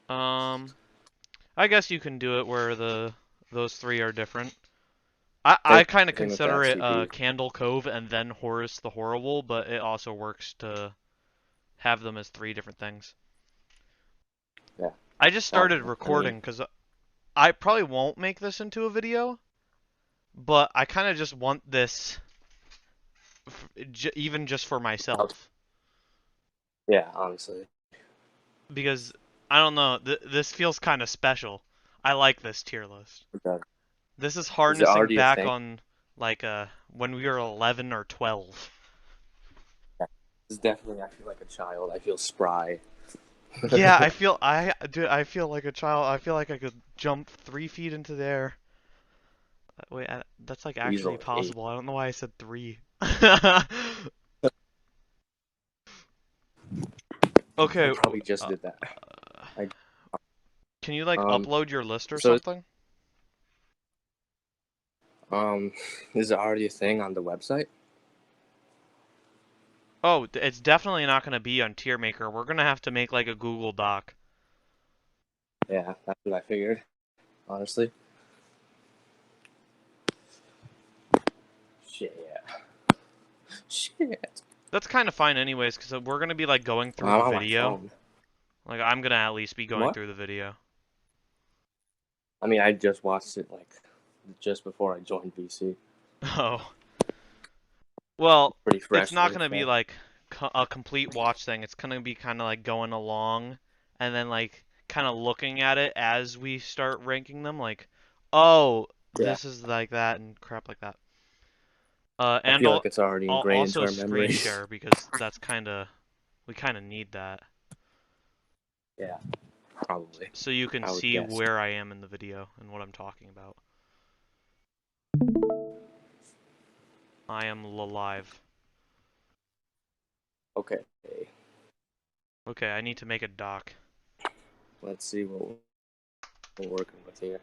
I guess you can do it where those three are different. I Same kind of thing with the consider it FCP. Candle Cove and then Horus the Horrible, but it also works to have them as three different things. Yeah. I just started Okay. I mean, recording because I probably won't make this into a video, but I kind of just want this even just for myself yeah, honestly. because I don't know, this feels kind of special. I like this tier list. Okay. This is Is it harnessing already a back thing? on like when we were 11 or 12. Yeah. This is definitely, I feel like a child. I feel spry. Yeah, I feel like a child. I feel like I could jump 3 feet into the air. Wait, that's like actually Easily. possible. I don't know why I said three. I Okay, probably just uh, did that. I can you like um upload your list or so something? um is it already a thing on the website? Oh, it's definitely not going to be on Tier Maker. We're going to have to make like a Google Doc. Yeah, that's what I figured, honestly. Shit. Shit. That's kind of fine anyways, because we're going to be like going through Well, the I'm on my video. phone. Like I'm going to at least be going What? through the video. I mean, I just watched it like just before I joined VC. Oh. Well, Pretty it's fresh not for going to be info. like a complete watch thing. It's going to be kind of like going along and then like kind of looking at it as we start ranking them like, "Oh, Yeah, this is like that and crap like that." I And feel like it's already I'll ingrained into also our screen memories. share because that's we kind of need that Yeah, probably. so you can I would see guess. where I am in the video and what I'm talking about. I am live. Okay, Okay, I need to make a doc. let's see what we're working with here.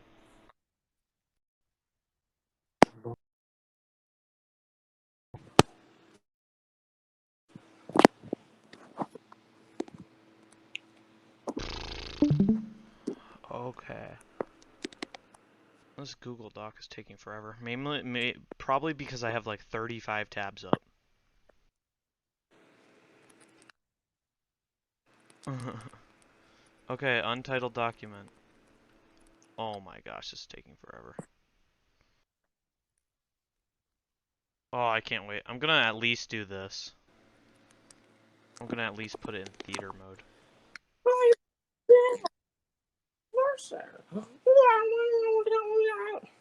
Okay. This Google Doc is taking forever. Probably because I have like 35 tabs up. Okay, untitled document. Oh my gosh, this is taking forever. Oh, I can't wait. I'm gonna at least do this. I'm gonna at least put it in theater mode.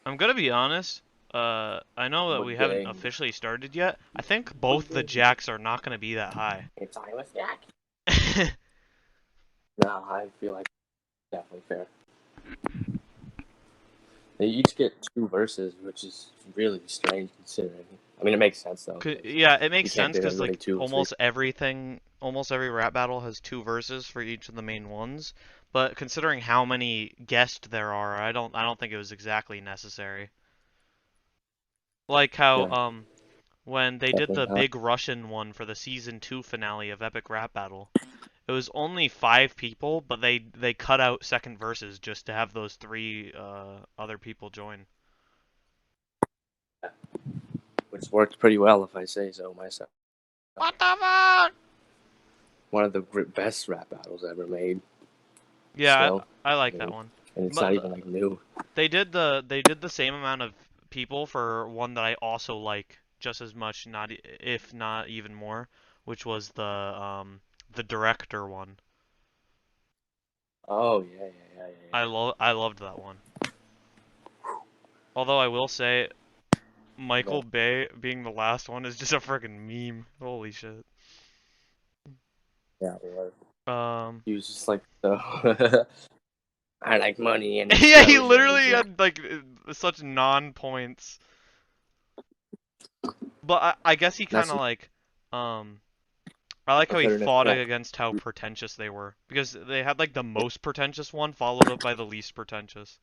I'm gonna be honest. I know that we But haven't dang, officially started yet. I think both the jacks are not gonna be that high. it's Eyeless Jack. No, I feel like definitely fair. They each get two verses, which is really strange considering. I mean, it makes sense though, because Yeah, it makes you can't sense give because everybody like two or three. almost every rap battle has two verses for each of the main ones. But considering how many guests there are, I don't think it was exactly necessary. Like how Yeah, when they did definitely the not. big Russian one for the season 2 finale of Epic Rap Battle. It was only 5 people, but they cut out second verses just to have those three other people join. Which worked pretty well, if I say so myself. What the fuck? One of the best rap battles ever made. Yeah, Still, I I like that mean, one. and it's not But even like new. they did the same amount of people for one that I also like just as much, not if not even more, which was the director one. Oh yeah, yeah. I loved that one. Although I will say Yeah, Michael Bay being the last one is just a freaking meme. Holy shit. yeah. It was. Um He was just like, so I like money and yeah, he explosions. literally had like such non-points. But I guess he kind That's of like um I like a how he better fought effect. against how pretentious they were because they had like the most pretentious one followed up by the least pretentious.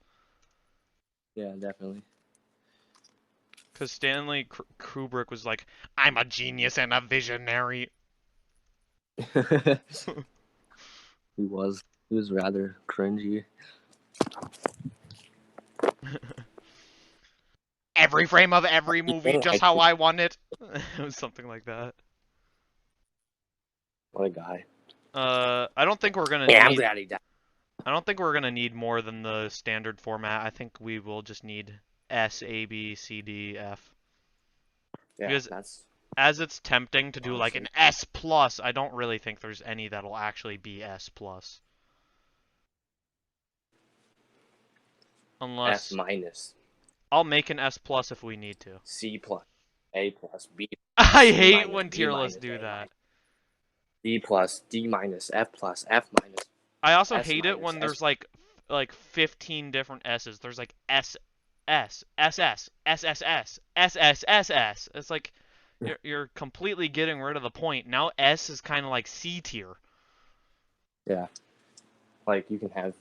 Yeah, definitely. Because Stanley Kubrick was like, "I'm a genius and a visionary." He was. It was rather cringy. Every frame of every movie just I how I want it. It was something like that. What a guy. I don't think we're gonna Yeah, I'm need. glad he died. I don't think we're gonna need more than the standard format. I think we will just need S, A, B, C, D, F. Yeah, Because that's as it's tempting to do like honestly an S plus, I don't really think there's any that'll actually be S plus. S Unless minus, I'll make an S plus if we need to. C plus, A plus, B plus, I C hate minus, when D tier lists minus, do A that. minus, D plus, D minus, F plus, F minus, I also S hate it minus, when S. there's like 15 different S's. There's like S S S S S S S S S S S. It's like you're completely getting rid of the point. Now S is kind of like C tier. Yeah, like you can have,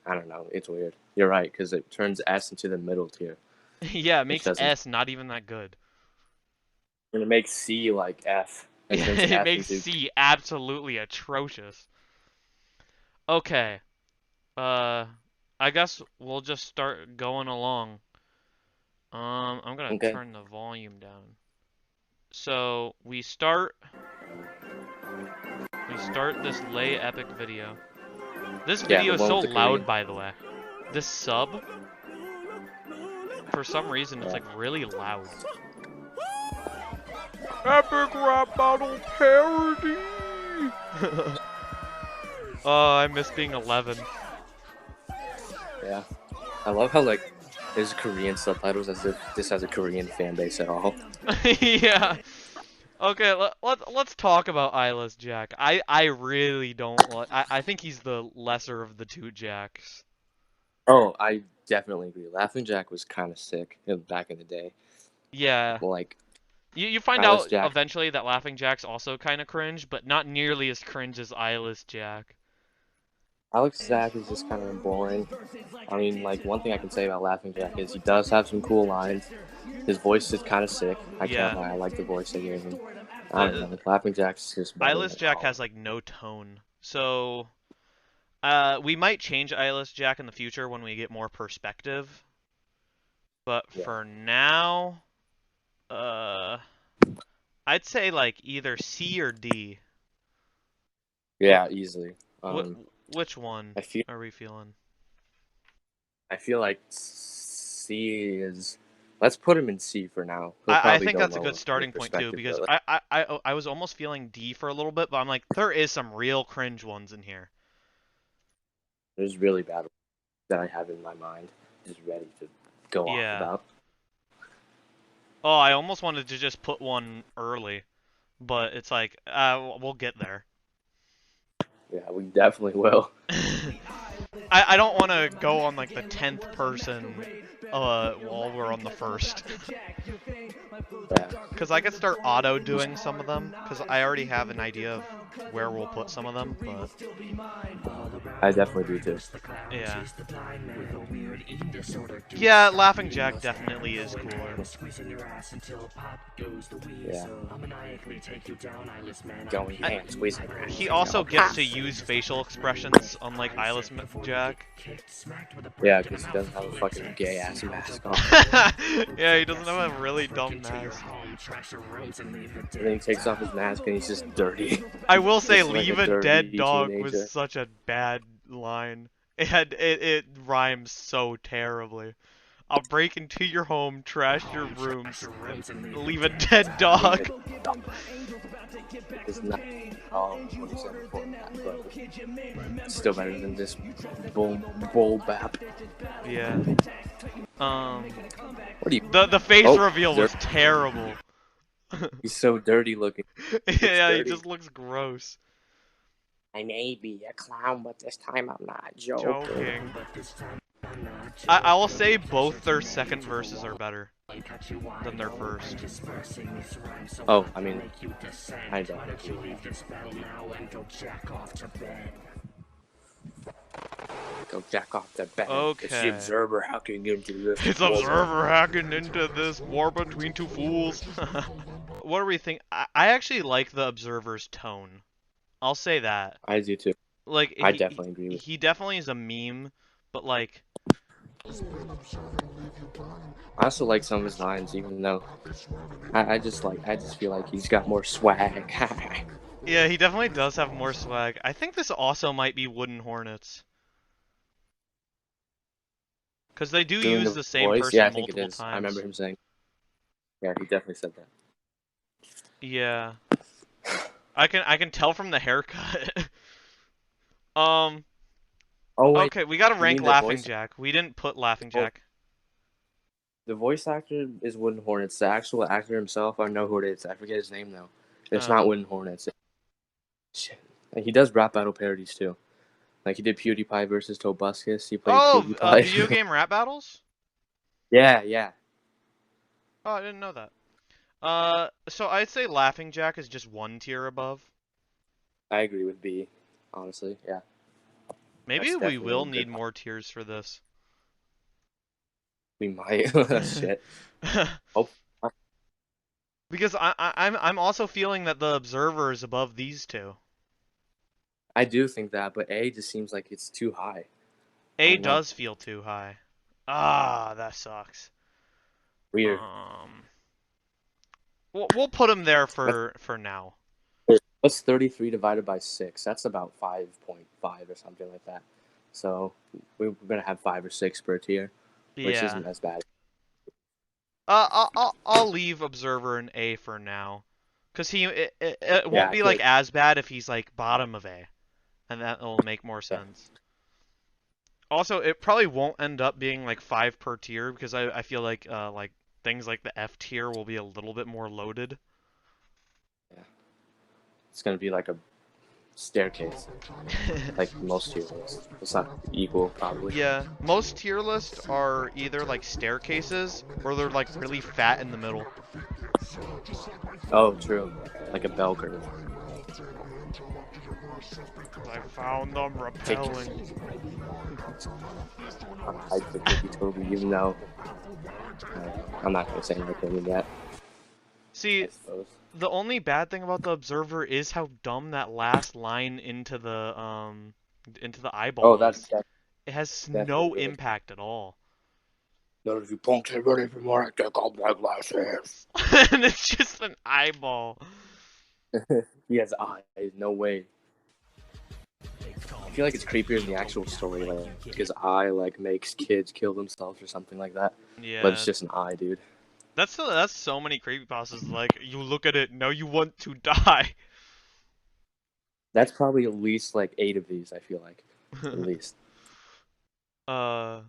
I don't know, it's weird. You're right, because it turns S into the middle tier, Yeah, it which makes doesn't. S not even that good. And it makes C like F. It turns It F makes into. C absolutely atrocious. Okay. Uh, I guess we'll just start going along. I'm gonna Okay. turn the volume down. So we start this lay epic video. This Yeah, video the is one so with the loud, Korean. by the way. This sub, for some reason, it's Yeah. like really loud. Epic rap battle parody. Oh, I miss being 11. Yeah. I love how like there's Korean subtitles as if this has a Korean fan base at all. Yeah. Okay, let's talk about Eyeless Jack. I really don't like. I think he's the lesser of the two Jacks. Oh, I definitely agree. Laughing Jack was kind of sick back in the day. Yeah. Like You find Eyeless out Jack. eventually that Laughing Jack's also kind of cringe, but not nearly as cringe as Eyeless Jack. Alex Jack is just kind of boring. I mean, like one thing I can say about Laughing Jack is he does have some cool lines. His voice is kind of sick. I can't Yeah. lie. I like the voice they gave him. I don't The know. Laughing Jack's just better Eyeless than Jack all. has like no tone. So, we might change Eyeless Jack in the future when we get more perspective. But Yeah. for now, I'd say like either C or D. Yeah, easily. Which one I feel are we feeling? like C is. Let's put him in C for now. He'll I probably think go that's a lower good with starting point too, perspective, because though. I was almost feeling D for a little bit, but I'm like, there is some real cringe ones in here. There's really bad ones that I have in my mind, just ready to go off Yeah. about. Oh, I almost wanted to just put one early, but it's like, we'll get there. Yeah, we definitely will. I don't want to go on like the 10th person while we're on the first. Yeah, Because I could start auto doing some of them, because I already have an idea of where we'll put some of them, but I definitely do too. yeah. Yeah, Laughing Jack definitely is cooler. Yeah. Going ham, squeezing your ass. He also gets to use facial expressions, unlike Eyeless Jack. Yeah, because he doesn't have a fucking gay ass mask on. Yeah, he doesn't have a really dumb mask. And then he takes off his mask and he's just dirty. I will say, Just like leave a a dirty dead dog teenager. was such a bad line. It rhymes so terribly. I'll break into your home, trash your rooms, and leave a dead dog. It's not all what he said before that, but it's still better than this bull bap. Yeah. What do you? The face Oh, reveal was terrible. He's so dirty looking. Yeah, he dirty. just looks gross. I may be a clown, but this time I'm not joking. Joking. I will say both their second verses are better than their first. Oh, I mean, I don't. Go jack off the bed. Okay. It's the observer hacking into this. It's observer hacking into this war between two fools. What do we think? I actually like the observer's tone. I'll say that. I do too. Like I definitely agree with. he definitely is a meme, but like I also like some of his lines, even though I just feel like he's got more swag. yeah, he definitely does have more swag. I think this also might be Wooden Hornets. Because they do Doing use the the same voice, yeah, person I think it multiple is. I remember times. him saying, yeah, he definitely said that. Yeah. I can tell from the haircut. um Oh wait, okay, we gotta you rank mean the Laughing voice? Jack. We didn't put Laughing Well, Jack. the voice actor is Wooden Hornets. The actual actor himself, I know who it is. I forget his name though. It's Oh. not Wooden Hornets. Shit. And he does rap battle parodies too. Like he did PewDiePie versus Tobuscus. He played Oh, video PewDiePie. game rap battles? Yeah, yeah. Oh, I didn't know that. So I'd say Laughing Jack is just one tier above. I agree with B. Honestly, yeah. Maybe That's we definitely a will good need one. more tiers for this. We might. Shit. Oh, Because I'm also feeling that the Observer is above these two. I do think that, but A just seems like it's too high. I A don't know. does feel too high. Ah, that sucks. Weird. Um, we'll put him there That's, for now. what's 33 divided by 6? That's about 5.5 or something like that. So we're going to have 5 or 6 per tier, which Yeah. isn't as bad. I'll leave Observer in A for now, cause it won't Yeah, I be feel like like, as bad if he's like bottom of A, and that will make more yeah. sense. Also, it probably won't end up being like 5 per tier because I feel like things like the F tier will be a little bit more loaded. Yeah. It's going to be like a staircase, like most tier lists. It's not equal, probably. Yeah, most tier lists are either like staircases or they're like really fat in the middle. Oh, true. Like a bell curve. I found them Take repelling. I pick Ricky Toby, even though I'm not going to say my opinion yet, I See, suppose. the only bad thing about the Observer is how dumb that last line into the Oh, eyeball that's is. It has definitely no really. impact at all. Not if you puncture ready for more, I take off my glasses. And it's just an eyeball. He has eyes, no way. I feel like it's creepier than the actual story, like his eye like makes kids kill themselves or something like that. But it's Yeah, just an eye, dude. that's so many creepypastas. Like you look at it, now you want to die. That's probably at least like 8 of these. I feel like, at least. uh,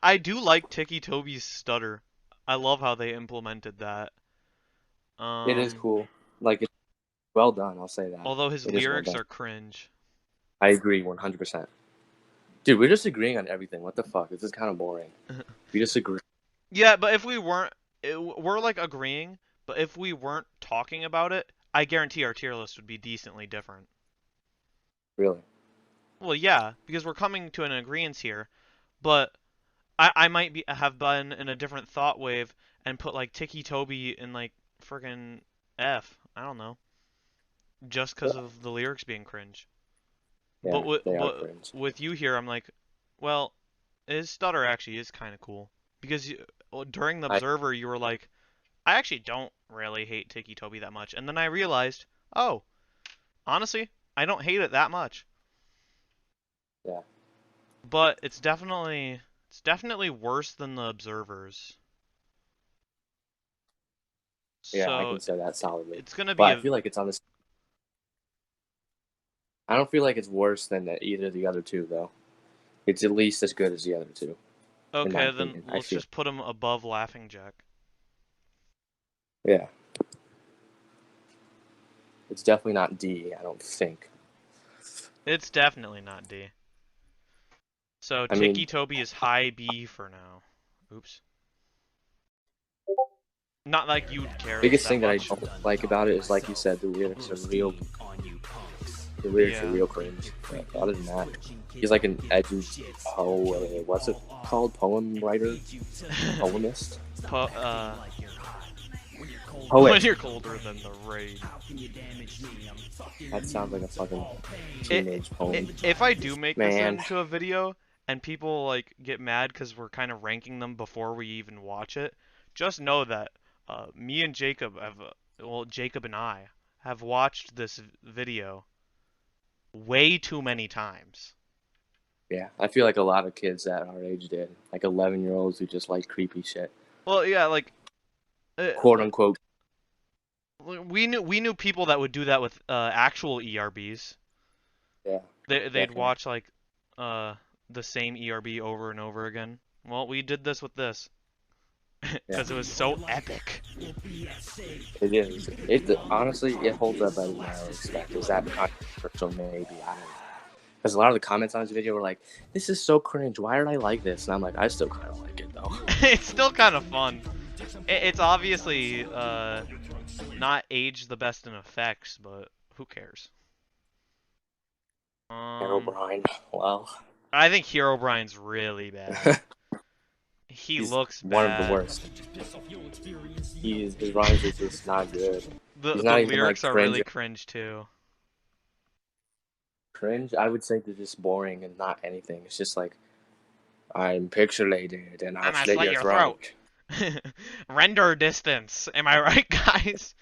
I do like Tiki Toby's stutter. I love how they implemented that. It is Um, cool. Like it's well done. I'll say that. although his It is well lyrics done. are cringe. I agree 100%. Dude, we're just agreeing on everything. What the fuck? This is kind of boring. We disagree. Yeah, but if we weren't, we're like agreeing. But if we weren't talking about it, I guarantee our tier list would be decently different. Really. Well, yeah, because we're coming to an agreement here. But I might have been in a different thought wave and put like Tiki Toby in like friggin' F. I don't know, just because Yeah, of the lyrics being cringe. yeah, they are But cringe. with you here, I'm like, well, his stutter actually is kind of cool because during the I Observer you were like, I actually don't really hate Tiki Toby that much, and then I realized, oh, honestly, I don't hate it that much. yeah. But it's definitely worse than the Observers. Yeah, I So can say that solidly. it's gonna But be I a feel like it's on this. I don't feel like it's worse than either of the other two, though. It's at least as good as the other two, in my okay. Then opinion. I let's feel. just put him above Laughing Jack. Yeah, it's definitely not D. I don't think. It's definitely not D. So I Tiki mean, Toby is high B for now. Oops. Not like you'd care biggest that thing that I much. don't like about it is, like you said, the lyrics are real. The lyrics are Yeah. real cringe. But other than that, he's like an edgy what's it called? Poem writer, poemist. Po Poet. When you're colder than the rain. That sounds like a fucking teenage poem. If I do make this Man. into a video and people like get mad because we're kind of ranking them before we even watch it, just know that me and Jacob have, well, Jacob and I have watched this video way too many times. Yeah, I feel like a lot of kids that our age did. Like 11-year-olds who just like creepy shit. Well, yeah, like Quote unquote. we knew people that would do that with actual ERBs. Yeah. They'd Definitely. watch like the same ERB over and over again. Well, we did this with this because Yeah. it was so epic. It is. It honestly, it holds up better than I would expect. Is that controversial? Maybe. I don't know. Because a lot of the comments on this video were like, "This is so cringe. Why did I like this?" And I'm like, I still kind of like it though. It's still kind of fun. It's obviously not aged the best in effects, but who cares? Herobrine. Well, I think Herobrine's really bad. He he's looks one of bad. the worst. His rhymes are just not good. The He's not even lyrics like are really cringe too. cringe. I would say they're just boring and not anything. It's just like, I'm pixelated and I'll I'm gonna slit slit your your throat. Render distance. Am I right, guys?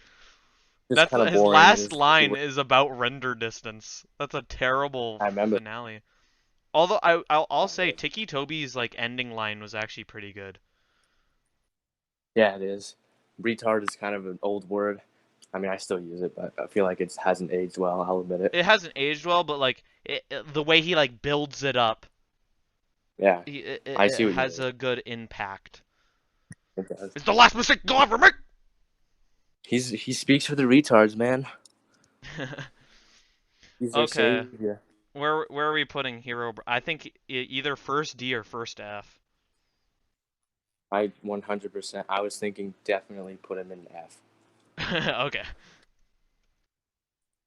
It's That's kind of his boring. last line is about render distance. That's a terrible I remember. finale. Although I'll say Tiki Toby's like ending line was actually pretty good. Yeah, it is. Retard is kind of an old word. I mean, I still use it, but I feel like it hasn't aged well. I'll admit it. It hasn't aged well, but like the way he like builds it up, Yeah, I see it what you has mean. a good impact. It does. It's the last mistake you'll ever make. He speaks for the retards, man. He's their Okay, savior. where are we putting Hero? I think either first D or first F. I 100%. I was thinking definitely put him in F. Okay.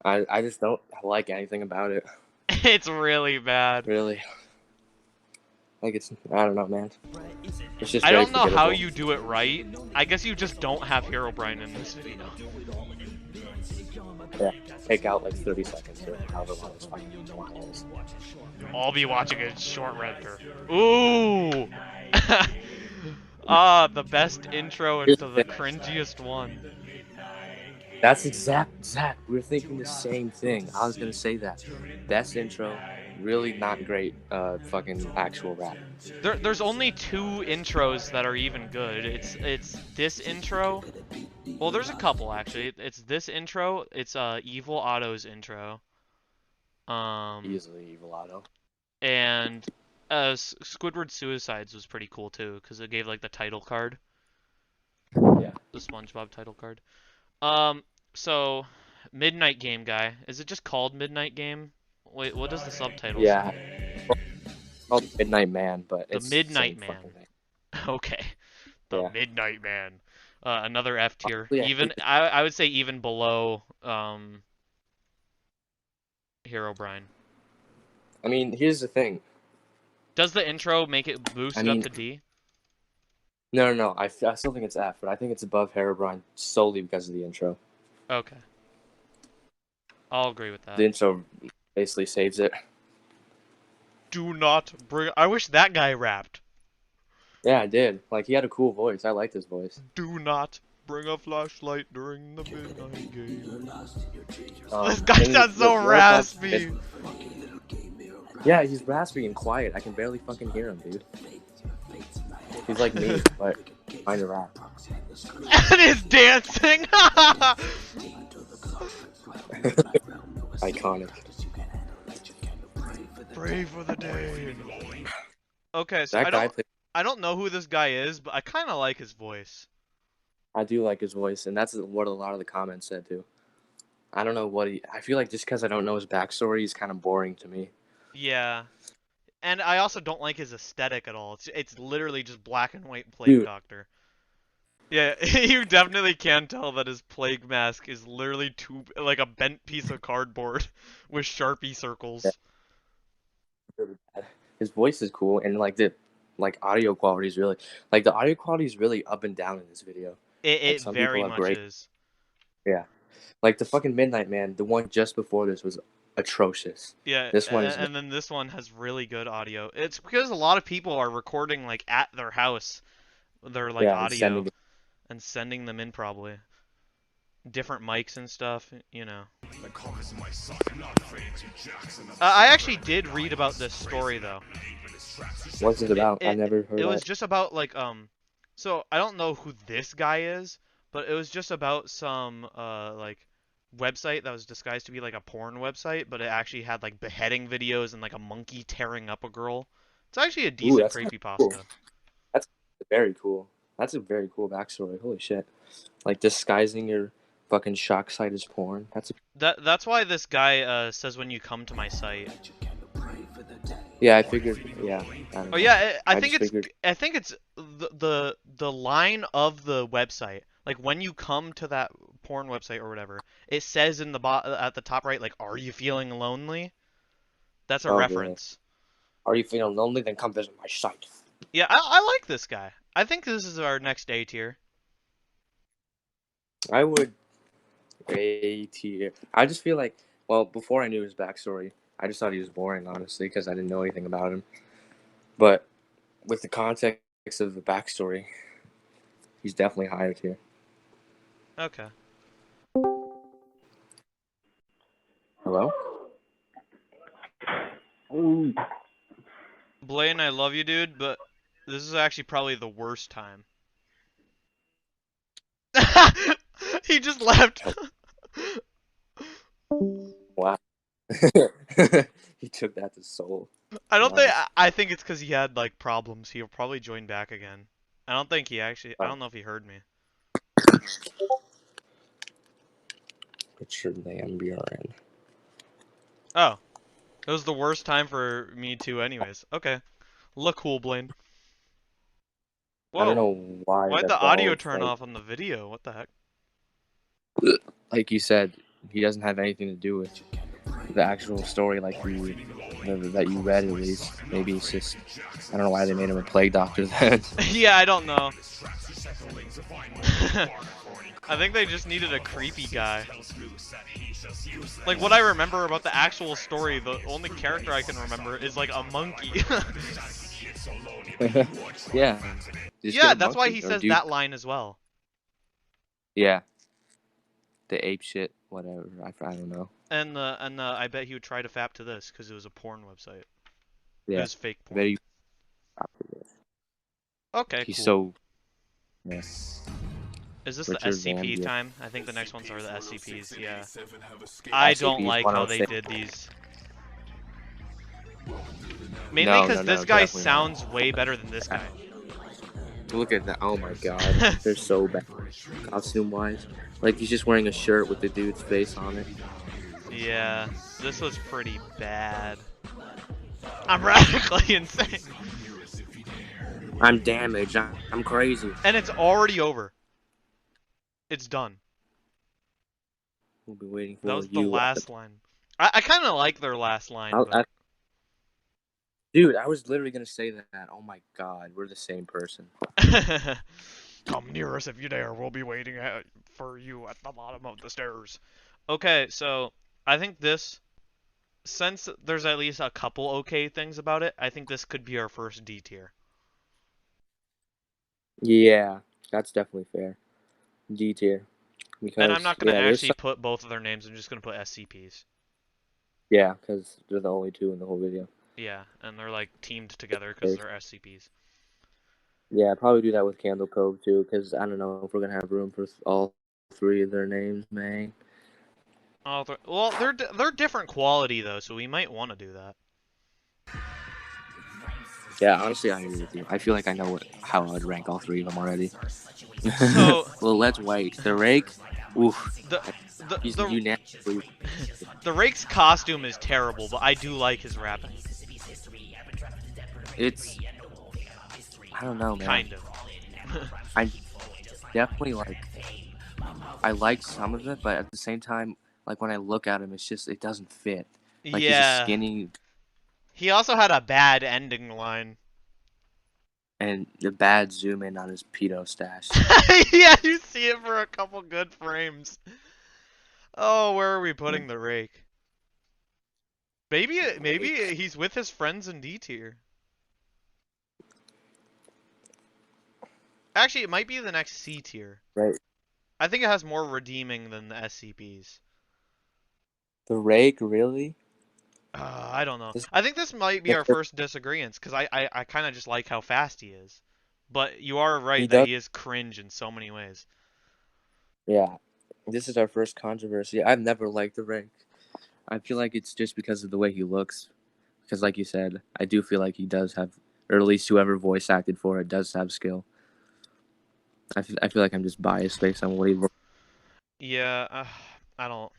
I just don't like anything about it. It's really bad. Really. Like I don't know, man. It's just I very don't know how forgettable. you do it right. I guess you just don't have Herobrine in this video. Yeah, take out like 30 seconds or however long this fucking one is. I'll be watching a short render. Ooh! Ah, the best intro Here's into the the thing. cringiest one. That's exact. We're thinking the same thing. I was gonna say that. Best intro, really not great. Fucking actual rap. There's only two intros that are even good. It's this intro. Well, there's a couple actually. It's this intro. It's Evil Otto's intro. Easily Evil Otto. And Squidward Suicides was pretty cool too, because it gave like the title card. Yeah. The SpongeBob title card. So Midnight Game guy. Is it just called Midnight Game? Wait, what does the subtitle Yeah. say? It's called Midnight Man, but The it's the Midnight same Man. fucking thing. Okay. The Yeah. Midnight Man. Another F tier. Yeah. Even I would say even below Herobrine. I mean, here's the thing. Does the intro make it boost I it up mean, to D? no. I still think it's F, but I think it's above Herobrine solely because of the intro. Okay. I'll agree with The that. intro basically saves it. Do not bring. I wish that guy rapped. Yeah, I did. Like, he had a cool voice. I liked his voice. Do not bring a flashlight during the midnight game. Um, This guy and sounds so the raspy. Yeah, he's raspy and quiet. I can barely fucking hear him, dude. He's like me, but kind of rap. And he's dancing. Iconic. Pray for the day. Okay, so That guy I don't know who this guy is, but I kind of like his voice. I do like his voice, and that's what a lot of the comments said too. I don't know what I feel like just because I don't know his backstory, he's kind of boring to me. Yeah. And I also don't like his aesthetic at all. It's literally just black and white Plague Dude. Doctor. Yeah, you definitely can tell that his plague mask is literally like a bent piece of cardboard with Sharpie circles. Yeah. Really bad. His voice is cool, and like the audio quality is really the audio quality is really up and down in this video. Like It some people very have much great. is. Yeah. Like the fucking Midnight Man, the one just before this was atrocious. Yeah, This one is and then this one has really good audio. It's because a lot of people are recording like at their house, their like yeah, and audio sending it. and sending them in probably. Different mics and stuff, you know. I actually did read about this story though. What's it It, about? I it never it heard of was it. just about like so I don't know who this guy is, but it was just about some like website that was disguised to be like a porn website, but it actually had like beheading videos and like a monkey tearing up a girl. It's actually a Ooh, decent that's kind of cool. creepypasta. That's very cool. That's a very cool backstory. Holy shit. Like disguising your fucking shock site as porn. That's a, That's why this guy says when you come to my site. yeah, I figured. Yeah, I don't Oh know. yeah, I just figured. I think it's the line of the website. Like when you come to that porn website or whatever, it says in the at the top right, like, "Are you feeling lonely?" That's a Oh, really? reference. Are you feeling lonely? Then come visit my site. Yeah, I like this guy. I think this is our next A tier. I would A tier. I just feel like, well, before I knew his backstory, I just thought he was boring, honestly, because I didn't know anything about him. But with the context of the backstory, he's definitely higher tier. Okay. Hello? Ooh. Blaine, I love you, dude, but this is actually probably the worst time. He just left. Wow. He took that to soul. I don't think Nice. I think it's because he had like problems. He'll probably join back again. I don't think he actually. I Oh, don't know if he heard me. Richard Lamb BRN. Oh, it was the worst time for me too. Anyways, okay. Look cool, Blaine. I don't Whoa, know why why'd the that's audio all turn like off on the video? What the heck? like you said, he doesn't have anything to do with the actual story like that you read at least. Maybe it's just I don't know why they made him a plague doctor then. Yeah, I don't know. I think they just needed a creepy guy. Like what I remember about the actual story, the only character I can remember is like a monkey. Yeah. Just get Yeah, a that's why monkey he or says dude. that line as well. Yeah. The ape shit, whatever. I don't know. And I bet he would try to fap to this because it was a porn website. It Yeah. was fake porn. Very. Okay, He's cool. so. Yeah. Is this the Richard SCP Zambia. time? I think the next ones are the SCPs, yeah. I don't SCP's like how they 106. did these. Mainly No, because no, this no, guy definitely not. sounds way better than this guy. Look at that. Oh my god. They're so bad. Costume wise. Like he's just wearing a shirt with the dude's face on it. Yeah, this was pretty bad. I'm radically insane. I'm damaged. I'm crazy. And it's already over. It's done. We'll be waiting That for was the you at the. last line. I kind of like their last line, but... Dude, I was literally gonna say that. Oh my god, we're the same person. Come near us if you dare. We'll be waiting for you at the bottom of the stairs. Okay, so I think this, since there's at least a couple okay things about it, I think this could be our first D tier. Yeah, that's definitely fair. D tier. And I'm Because not gonna yeah, there's actually some, put both of their names. I'm just gonna put SCPs. yeah, because they're the only two in the whole video. Yeah, and they're like teamed together because they're SCPs. Yeah, probably do that with Candle Cove too, because I don't know if we're gonna have room for all three of their names, man. Oh, well, they're different quality though, so we might want to do that. Yeah, honestly, I agree with you. I feel like I know how I would rank all three of them already. So well, let's wait. The Rake, oof. the He's the unanimously. the Rake's costume is terrible, but I do like his rapping. It's. I don't know, man. Kind of. I definitely like. I like some of it, but at the same time, like when I look at him, it's just it doesn't fit. Like he's a Yeah. skinny. He also had a bad ending line. And the bad zoom in on his pedo stash. Yeah, you see it for a couple good frames. Oh, where are we putting the rake? Maybe he's with his friends in D tier. Actually, it might be the next C tier. Right. I think it has more redeeming than the SCPs. The rake, really? I don't know. This I think this might be the our first, first disagreements because I kind of just like how fast he is. But you are he right that does. he is cringe in so many ways. Yeah. This is our first controversy. I've never liked the rake. I feel like it's just because of the way he looks. Because, like you said, I do feel like he does have, or at least whoever voice acted for it does have skill. I feel like I'm just biased based on what he looks. Yeah, I don't.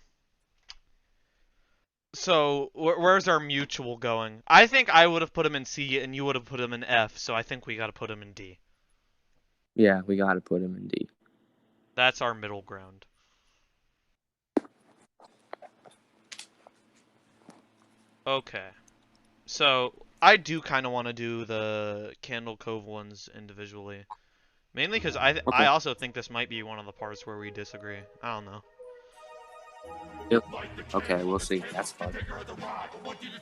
So where's our mutual going? I think I would have put him in C and you would have put him in F. So I think we got to put him in D. Yeah, we got to put him in D. That's our middle ground. Okay. So I do kind of want to do the Candle Cove ones individually. Mainly because I Okay. also think this might be one of the parts where we disagree. I don't know. Yep. Okay, we'll see. That's fun.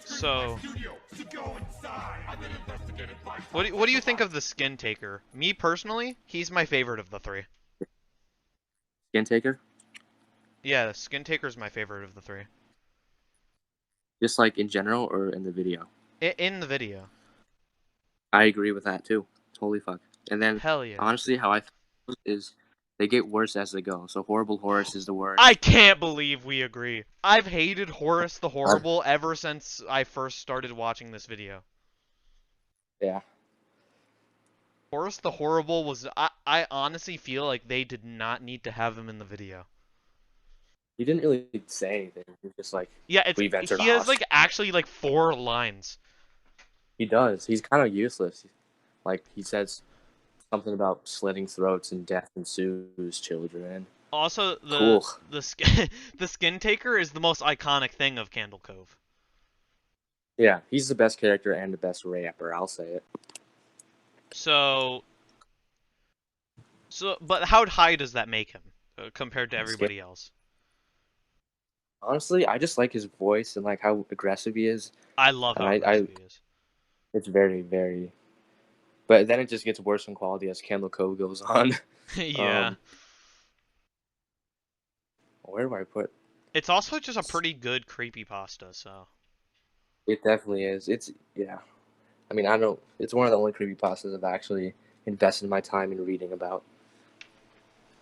So, what do you think of the Skin Taker? Me personally, he's my favorite of the three. Skin Taker? Yeah, Skin Taker's my favorite of the three. Just like in general or in the video? In the video. I agree with that too. Holy fuck. And then, Hell yeah. honestly, how I feel is they get worse as they go. So Horrible Horse is the I worst. can't believe we agree. I've hated Horace the Uh, Horrible ever since I first started watching this video. yeah. Horace the Horrible was I honestly feel like they did not need to have him in the video. He didn't really say anything. He was just like, Yeah, we've entered a he has hostile. like actually like 4 lines. He does. He's kind of useless. Like, he says something about slitting throats and death ensues, children. Also, Cool. the skin the Skin Taker is the most iconic thing of Candle Cove. Yeah, he's the best character and the best rapper. I'll say it. So but how high does that make him compared to Skin. everybody else? Honestly, I just like his voice and like how aggressive he is. I love And how aggressive he is. it's very, very. But then it just gets worse in quality as Candle Cove goes on. Yeah. um, where do I put? It's also just a pretty good creepypasta, so. It definitely is. It's yeah. I mean, I don't. It's one of the only creepypastas I've actually invested my time in reading about.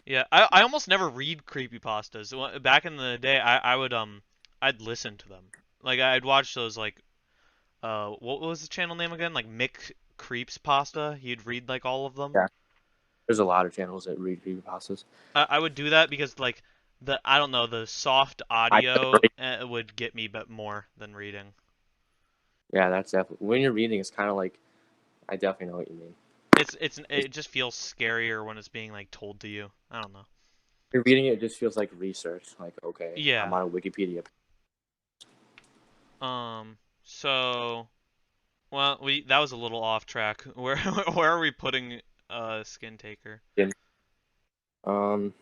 Yeah, I almost never read creepypastas. Back in the day, I would I'd listen to them. Like I'd watch those like what was the channel name again? Like Mick Creeps Pasta. He'd read like all of them. Yeah, there's a lot of channels that read creepypastas. I would do that because like I don't know, the soft I audio would get me but more than reading. Yeah, that's definitely when you're reading. It's kind of like I definitely know what you mean. It just feels scarier when it's being like told to you. I don't know. You're reading it, it just feels like research. Like, okay, I'm Yeah. on a Wikipedia. So well, we that was a little off track. Where are we putting Skin Taker? page. Um,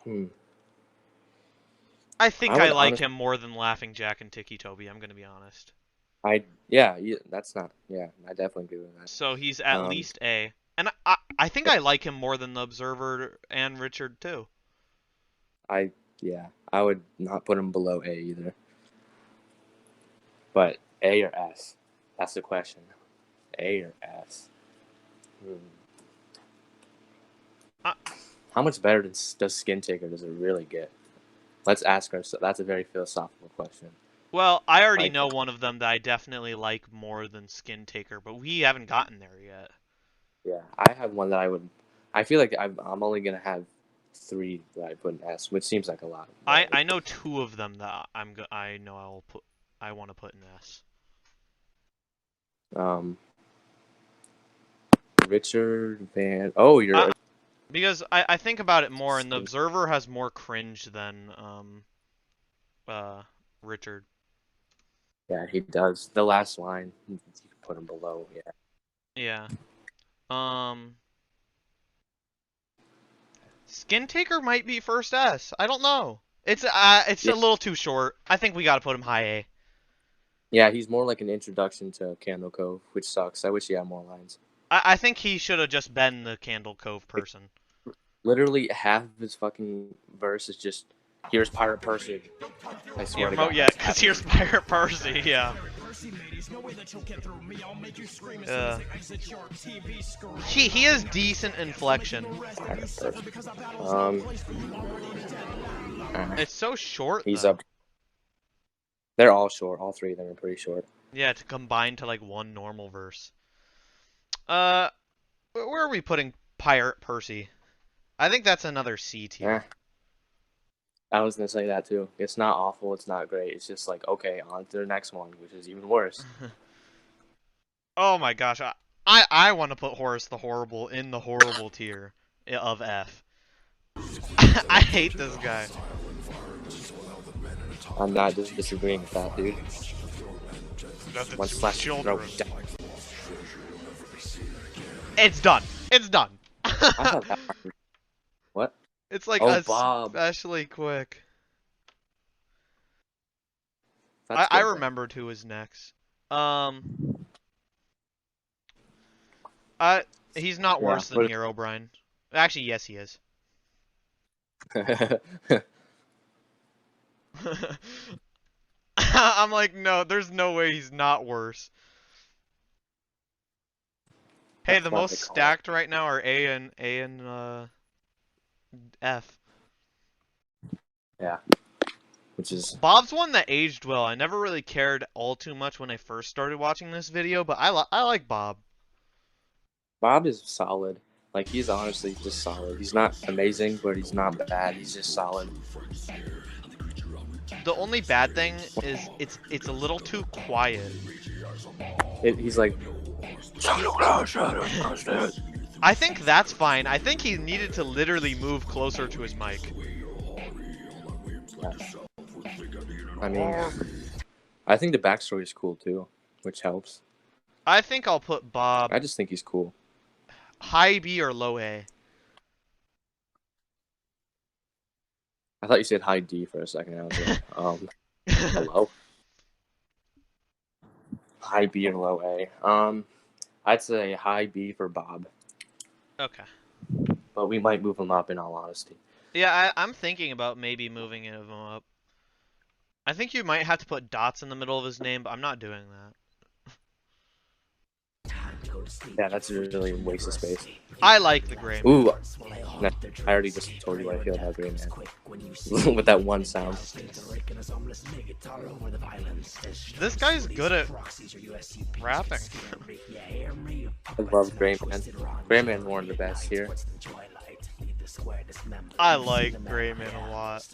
hmm. I think I I would like honestly, him more than Laughing Jack and Tiki Toby. I'm gonna be honest. yeah, that's not, yeah, I definitely agree with that. So he's at Um, least A, and I think I like him more than the Observer and Richard too. I, yeah, I would not put him below A either. But A or S? That's the question. A or S? Hmm. I, How much better does Skin Taker does it really get? Let's ask ourselves. That's a very philosophical question. well, I already Like, know one of them that I definitely like more than Skin Taker, but we haven't gotten there yet. yeah, I have one that I would. I feel like I'm only gonna have three that I put in S, which seems like a lot. But, I know two of them that I know I want to put in S. um, Richard Van. Oh, you're. Because I think about it more, and the Observer has more cringe than uh Richard. Yeah, he does. The last line, you can put him below. Yeah. Yeah. Um, Skin Taker might be first S. I don't know. It's Yeah, a little too short. I think we gotta put him high A. yeah, he's more like an introduction to Candle Cove, which sucks. I wish he had more lines. I think he should have just been the Candle Cove Like, person. literally half of his fucking verse is just, "Here's Pirate Percy." I Yeah, swear to God, yeah, that's cause half. here's Pirate Percy. Yeah. Uh, he has decent inflection. Pirate Percy. Um, It's so short he's though. up. They're all short. All three of them are pretty short. Yeah, to combine to like one normal verse. Uh, where are we putting Pirate Percy? I think that's another C Eh, tier. I was gonna say that too. It's not awful. It's not great. It's just like, okay, on to the next one, which is even worse. Oh my gosh, I want to put Horace the Horrible in the horrible tier of F. I hate this guy. I'm not just disagreeing with that, dude. Nothing One to slash throw children. down. It's done. It's done. I thought that part was, what? It's like Oh, Bob. especially quick. That's I good though. remembered who was next. He's not Yeah, worse than Herobrine. Actually, yes, he is. but I'm like, no, there's no way he's not worse. Hey, that's the what most they call it. stacked right now are A and F. Yeah, which is Bob's one that aged well. I never really cared all too much when I first started watching this video, but I like Bob. Bob is solid. Like he's honestly just solid. He's not amazing, but he's not bad. He's just solid. The only bad thing is it's a little too quiet. He's like, I think that's fine. I think he needed to literally move closer to his mic. I mean, I think the backstory is cool too, which helps. I think I'll put Bob I just think he's cool. high B or low A. I thought you said high D for a second. I was like, hello, high B or low A. I'd say high B for Bob, Okay. but we might move him up in all honesty. Yeah, I'm thinking about maybe moving him up. I think you might have to put dots in the middle of his name, but I'm not doing that. Yeah, that's really a waste of space. I like the gray man. Ooh, no, I already just told you what I feel about Green Man with that one sound. This guy's good at rapping. I love Grey Man. Grey Man's one of the best here. I like Gray Man a lot.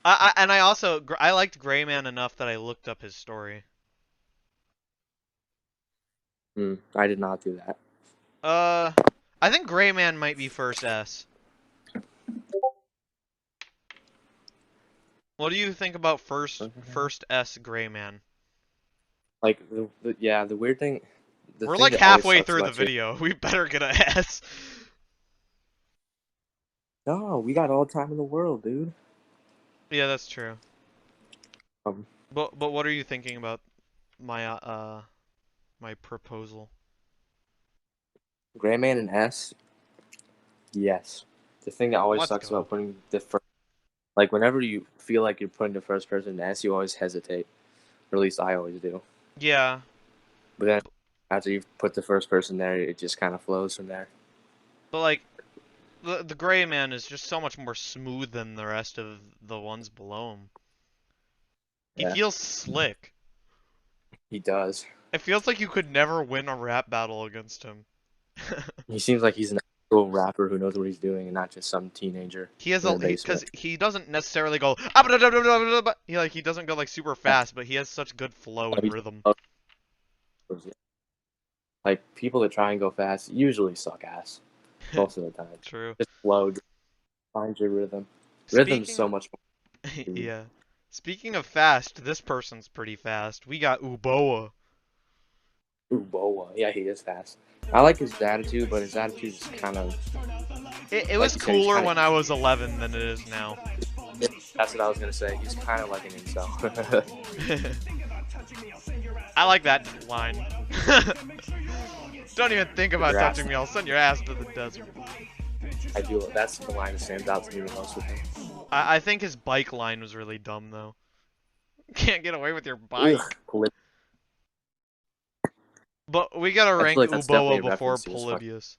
I liked Gray Man enough that I looked up his story. I did not do that. I think Gray Man might be first S. What do you think about first S Gray Man? Like the weird thing. We're Thing like that always halfway sucks through the about you. video. We better get a S. No, we got all the time in the world, dude. Yeah, that's true. Um, But what are you thinking about my my proposal? Gray Man and S. Yes. The thing that always Let's sucks go. about putting the first, like whenever you feel like you're putting the first person in S, you always hesitate. Or at least I always do. Yeah, But then after you've put the first person there, it just kind of flows from there. but like the Gray Man is just so much more smooth than the rest of the ones below him. He Yeah, feels slick. he does. It feels like you could never win a rap battle against him. He seems like he's an actual rapper who knows what he's doing and not just some teenager He has in a the because basement. he doesn't necessarily go he doesn't go like super Yeah. fast, but he has such good flow and rhythm. Like people that try and go fast usually suck ass most of the time. True. Just flow, just find your rhythm. Rhythm's Speaking so much more. yeah. Speaking of fast, this person's pretty fast. We got Uboa. Uboa. Yeah, he is fast. I like his attitude, but his attitude is kind of, It like was you said, he's cooler kind of. when I was 11 than it is now. That's what I was gonna say. He's kind of like an incel. I like that line. Don't even think about Your ass. touching me, I'll send your ass to the desert. I do. That's the line that stands out to me the most with him. I think his bike line was really dumb, though. Can't get away with your Ugh. bike. But we gotta I feel rank like that's definitely Uboa a before reference to his fuck. Polybius.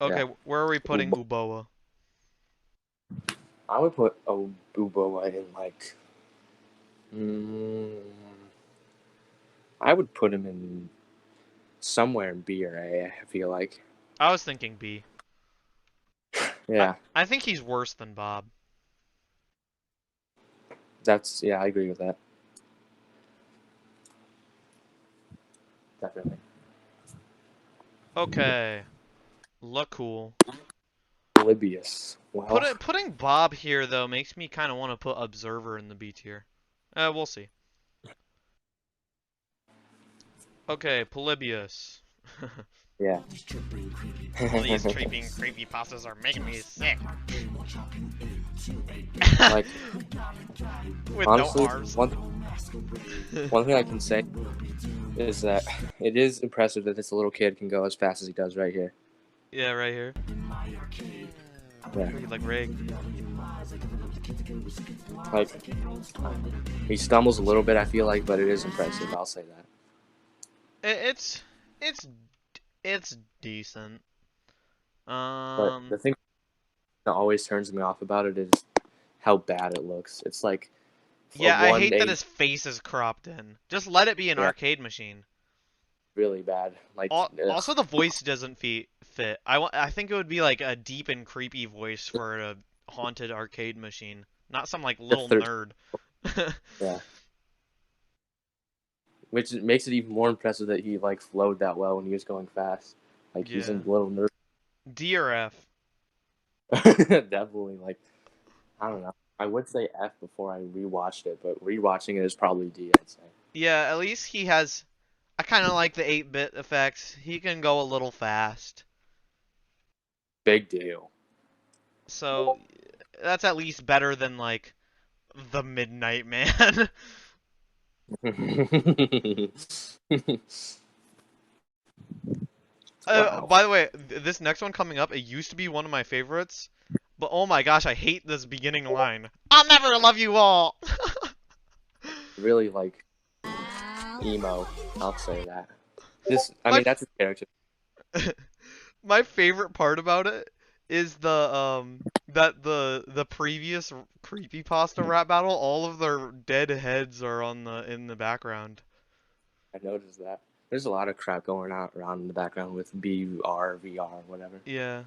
Yeah. Okay, where are we putting Ubo- Uboa? I would put Uboa in like. Mm, I would put him in somewhere in B or A. I feel like. I was thinking B. Yeah. I think he's worse than Bob. That's yeah. I agree with that. Definitely. Okay. Look cool. Polybius. Well, Putting Bob here, though, makes me kind of want to put Observer in the B tier. We'll see. Okay, Polybius. yeah. These creepypastas are making me sick. Like With honestly, no R's. one thing I can say is that it is impressive that this little kid can go as fast as he does right here. Yeah, right here. Yeah. Like Rig. Like he stumbles a little bit, I feel like, but it is impressive. I'll say that. It's it's it's decent. But the thing that always turns me off about it is how bad it looks. It's like a Yeah, I one hate that eight, his face is cropped in. Just let it be an yeah, arcade machine. really bad. Like ugh. Also, the voice doesn't fit. I think it would be like a deep and creepy voice for a haunted arcade machine, not some like The little third, nerd. yeah, which makes it even more impressive that he like flowed that well when he was going fast. Like he's a Yeah. little nerd. D or F? Definitely, like I don't know. I would say F before I rewatched it, but rewatching it is probably D. I'd say. Yeah, at least he has. I kind of like the 8-bit effects. He can go a little fast. Big deal. So that's at least better than like the Midnight Man. Wow. By the way, this next one coming up, it used to be one of my favorites, but oh my gosh, I hate this beginning line. I'll never love you all. Really like emo. I'll say that. I my mean, that's a character. my favorite part about it is the previous creepypasta rap battle, all of their dead heads are on the in the background. I noticed that. There's a lot of crap going on around in the background with BR, VR, whatever. Yeah.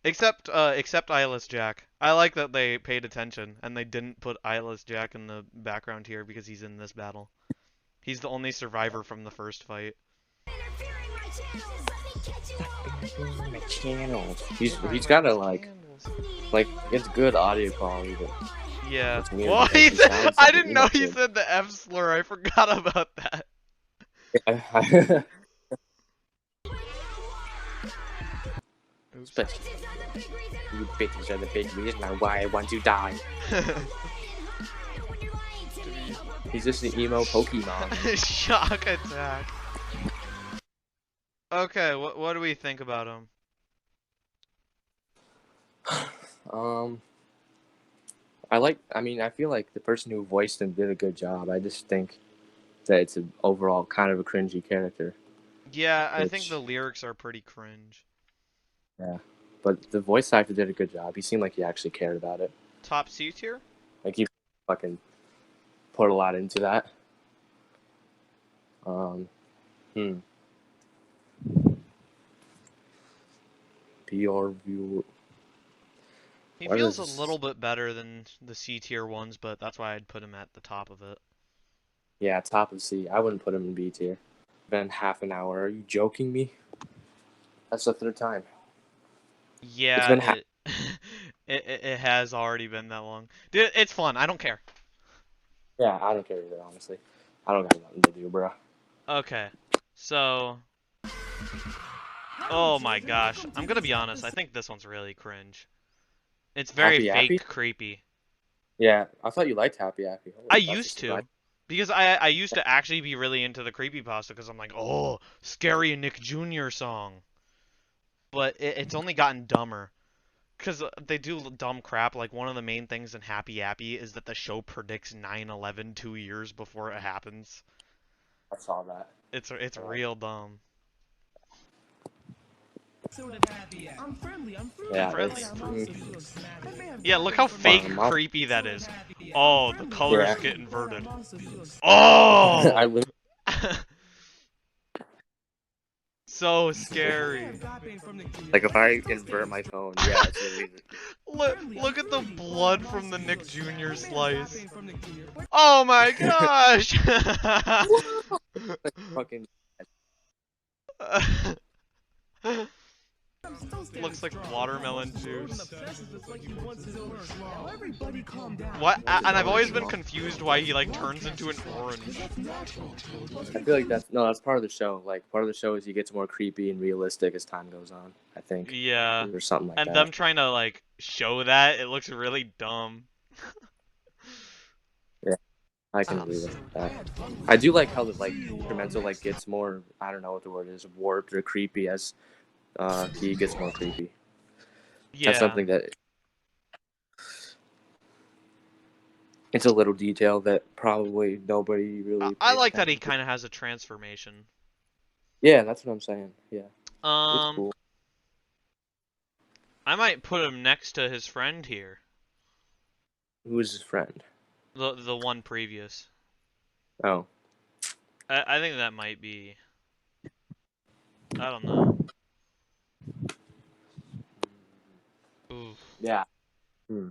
Except Eyeless Jack. I like that they paid attention and they didn't put Eyeless Jack in the background here because he's in this battle. He's the only survivor from the first fight. My channel. He's got a like it's good audio quality, but Yeah. it's weird Well, because he sounds I like an didn't know emo he kid. said the F slur. I forgot about that. Oops. Especially you bitches are the big reason why I want to die. He's just an emo Pokemon. Shock attack. Okay, what do we think about him? Um, I mean, I feel like the person who voiced him did a good job. I just think that it's an overall kind of a cringy character. Yeah, I think Which, the lyrics are pretty cringe. yeah. But the voice actor did a good job. He seemed like he actually cared about it. Top C tier? Like he fucking put a lot into that. Um, hmm. PR viewer. He What feels is a this? little bit better than the C tier ones, but that's why I'd put him at the top of it. Yeah, top of C. I wouldn't put him in B tier. Been half an hour. Are you joking me? That's the third time. It's Yeah, been half. it has already been that long. Dude, it's fun. I don't care. Yeah, I don't care either, honestly. I don't got nothing to do, bro. Okay. So, oh my gosh. I'm gonna be honest. I think this one's really cringe. It's very Happy Appy? fake creepy. Yeah, I thought you liked Happy Appy. I Holy, that's a used surprise. to. Because I used to actually be really into the creepypasta because I'm like, oh, scary Nick Jr. song. But it's only gotten dumber. Because they do dumb crap. Like, one of the main things in Happy Appy is that the show predicts 9/11 2 years before it happens. I saw that. It's real dumb. Yeah, Friendly. it's Yeah, look how fake Mom, creepy that is. Oh, the colors yeah. get inverted. Oh! I live. So scary. Like if I invert my phone, yeah, it's really Look at the blood from the Nick Jr. slice. Oh my gosh! like fucking. Looks like watermelon juice. What? And I've always been confused why he like turns into an orange. I feel like that's part of the show. Like part of the show is he gets more creepy and realistic as time goes on. I think, Yeah. or something like And that. them trying to like show that, it looks really dumb. Yeah, I can agree with that. I do like how the like Incremental like gets more. I don't know what the word is, warped or creepy as he gets more creepy. Yeah. That's something that it's a little detail that probably nobody really I pays like that he attention to. kind of has a transformation. Yeah, that's what I'm saying. Yeah, it's Um, cool. I might put him next to his friend here. Who is his friend? The one previous. Oh, I think that might be. I don't know. Oof. yeah. Hmm.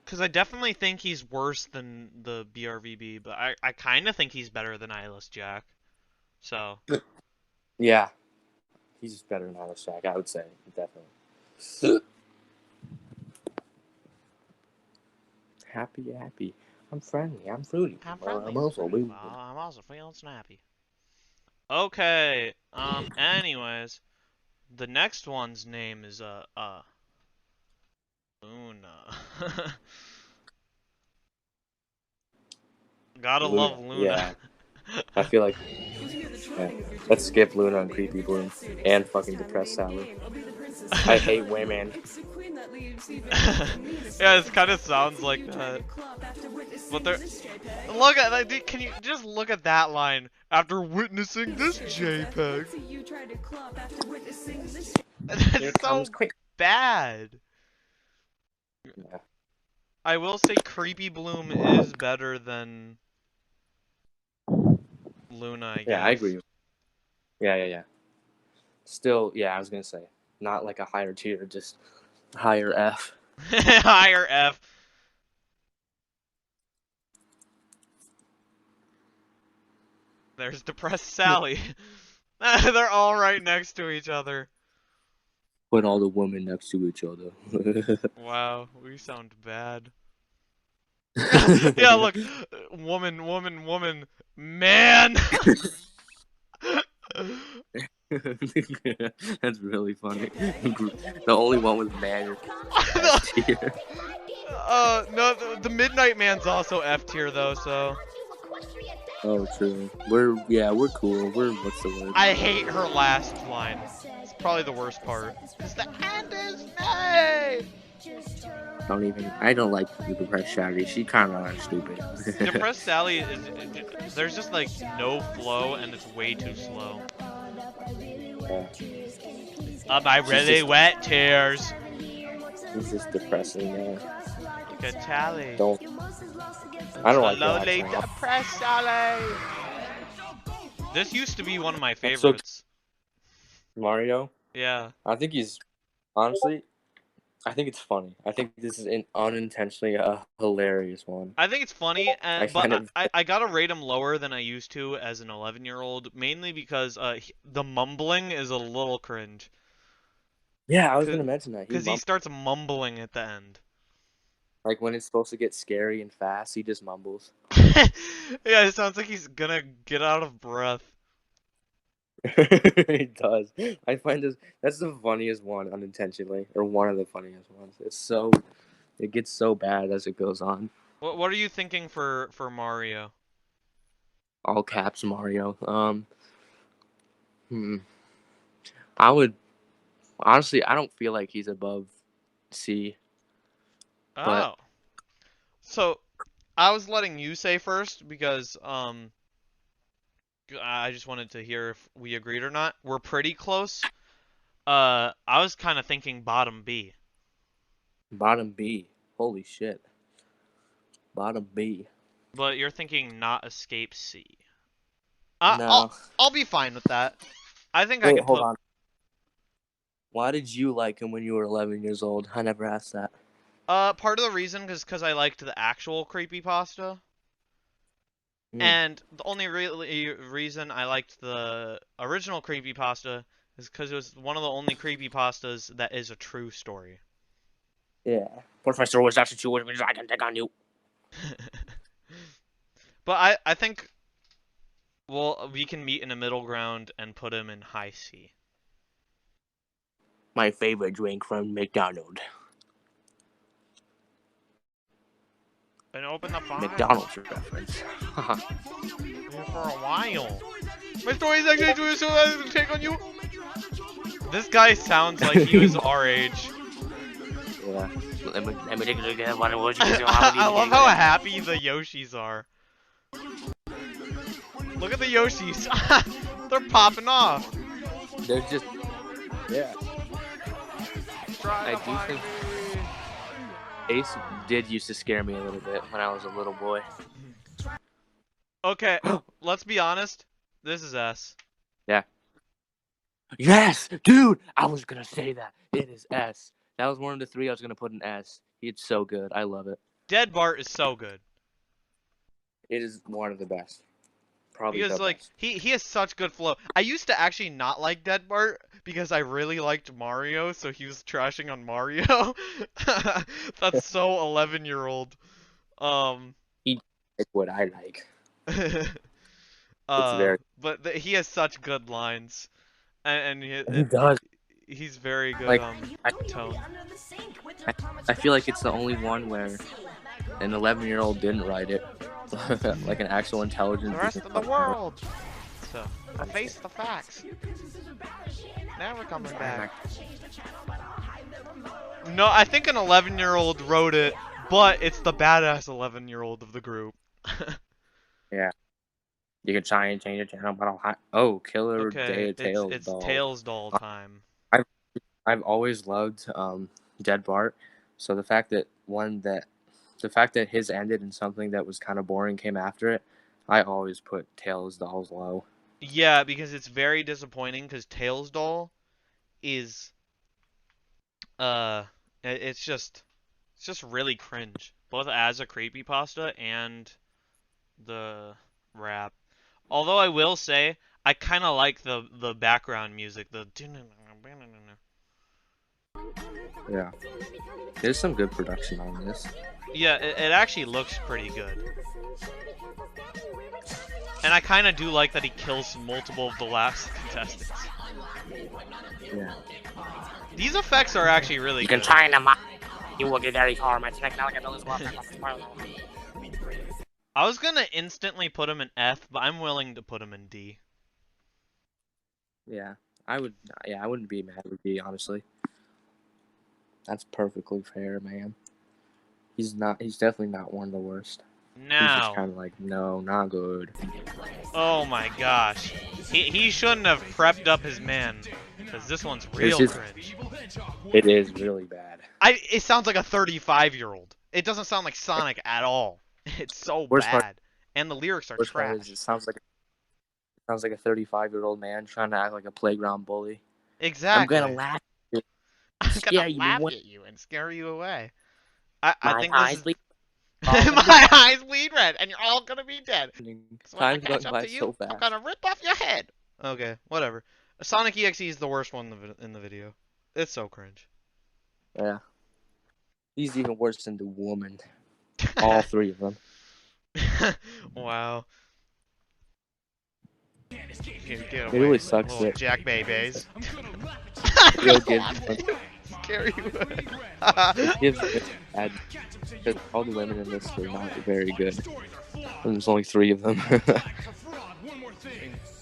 Because I definitely think he's worse than the BRVB, but I kind of think he's better than Eyeless Jack. So. Yeah, he's better than Eyeless Jack, I would say, definitely. Happy. I'm friendly. I'm fruity. I'm Well, friendly. I'm also blue. I'm also feeling snappy. Okay. Anyways, the next one's name is Luna. Gotta love Luna. Yeah, I feel like. Yeah. Let's skip Luna and Creepy Bloom and fucking Depressed Sally. I hate women. Yeah, it kind of sounds like that. But they're look at that. Can you just look at that line? After witnessing this JPEG, Here that's so comes quick. bad. Yeah. I will say Creepy Bloom is better than Luna, I guess. Yeah, I agree. Yeah. Still, yeah, I was gonna say, not like a higher tier, just higher F. Higher F. There's Depressed Sally. They're all right next to each other. Put all the women next to each other. Wow, we sound bad. Yeah, look. Woman. Man! That's really funny. The only one with man is tier. No, the Midnight Man's also F tier though, so. Oh, true. We're cool. What's the word? I hate her last line. It's probably the worst part. Cause the end is May! I don't like the Depressed Sally. She kind of stupid. Depressed Sally there's just like no flow and it's way too slow. My really wet tears. It's just depressing, yeah. Look at Tally. I don't like Slowly that. Depressed Sally. This used to be one of my That's so favorites. Mario? Yeah. I think he's, honestly, I think it's funny. I think this is an unintentionally a hilarious one. I think it's funny, I I gotta rate him lower than I used to as an 11-year-old, mainly because the mumbling is a little cringe. Yeah, I was gonna mention that. Because he starts mumbling at the end. Like when it's supposed to get scary and fast, he just mumbles. Yeah, it sounds like he's gonna get out of breath. He does. I find that's the funniest one unintentionally, or one of the funniest ones. It gets so bad as it goes on. What are you thinking for Mario? All caps Mario. Hmm. I would honestly. I don't feel like he's above C, but Oh. So, I was letting you say first because I just wanted to hear if we agreed or not. We're pretty close. I was kind of thinking bottom B. bottom B. Holy shit. Bottom B. But you're thinking not escape C. No. I'll be fine with that. I think I Wait, could hold put on. Why did you like him when you were 11 years old? I never asked that. part of the reason because I liked the actual creepypasta. Mm. And the only really reason I liked the original creepypasta is because it was one of the only creepypastas that is a true story. Yeah. Professor was actually two women I can take on you. But I think we can meet in a middle ground and put him in high C. My favorite drink from McDonald's. And open the file. McDonald's reference. For a while. My story is actually true, so I can take on you. This guy sounds like he was our age. Yeah. Let me take it again. What was I love how happy the Yoshis are. Look at the Yoshis. They're popping off. They're just, yeah. I do think Ace did used to scare me a little bit when I was a little boy. Okay, let's be honest. This is S. Yeah. Yes, dude. I was gonna say that. It is S. That was one of the three I was gonna put in S. It's so good. I love it. Dead Bart is so good. It is one of the best. Probably Because the like best. he has such good flow. I used to actually not like Dead Bart because I really liked Mario, so he was trashing on Mario. That's so 11-year-old. He is what I like. It's very. But he has such good lines, and He does. he's very good Like tone. I feel like it's the only one where an 11-year-old didn't write it, like an actual intelligent. The rest of the world. So face the facts. Never coming back. No, I think an 11-year-old wrote it, but it's the badass 11-year-old of the group. Yeah. You can try and change the channel, but oh, Killer Okay, Day Tails it's doll. Tails doll time. I've always loved Dead Bart, so the fact that his ended and something that was kind of boring came after it, I always put Tails dolls low. Yeah, because it's very disappointing because Tails doll is it's just really cringe, both as a creepypasta and the rap. Although I will say I kind of like the background music, the Yeah, there's some good production on this. yeah, it actually looks pretty good. And I kind of do like that he kills multiple of the last contestants. Yeah. These effects are actually really good. You can try them. You will get very far. My I was gonna instantly put him in F, but I'm willing to put him in D. Yeah, I would. Yeah, I wouldn't be mad with D, honestly. That's perfectly fair, man. He's not. He's definitely not one of the worst. Now. He's just kind of like, no, not good. Oh my gosh. He shouldn't have prepped up his man, because this one's real cringe. It is really bad. It sounds like a 35-year-old. It doesn't sound like Sonic at all. It's so bad. And the lyrics are trash. It sounds like a 35-year-old man trying to act like a playground bully. Exactly. I'm gonna laugh at you. I'm gonna laugh at you and scare you away. I think eyes this is... My eyes bleed red, and you're all gonna be dead. Time's going by so fast. I'm gonna rip off your head. Okay, whatever. Sonic EXE is the worst one in the video. It's so cringe. Yeah. He's even worse than the woman. All three of them. Wow. Here, get It away. really sucks Little that Jack Babies. Bill gives Scary. it gives bad because all the women in this are not very good. And there's only three of them.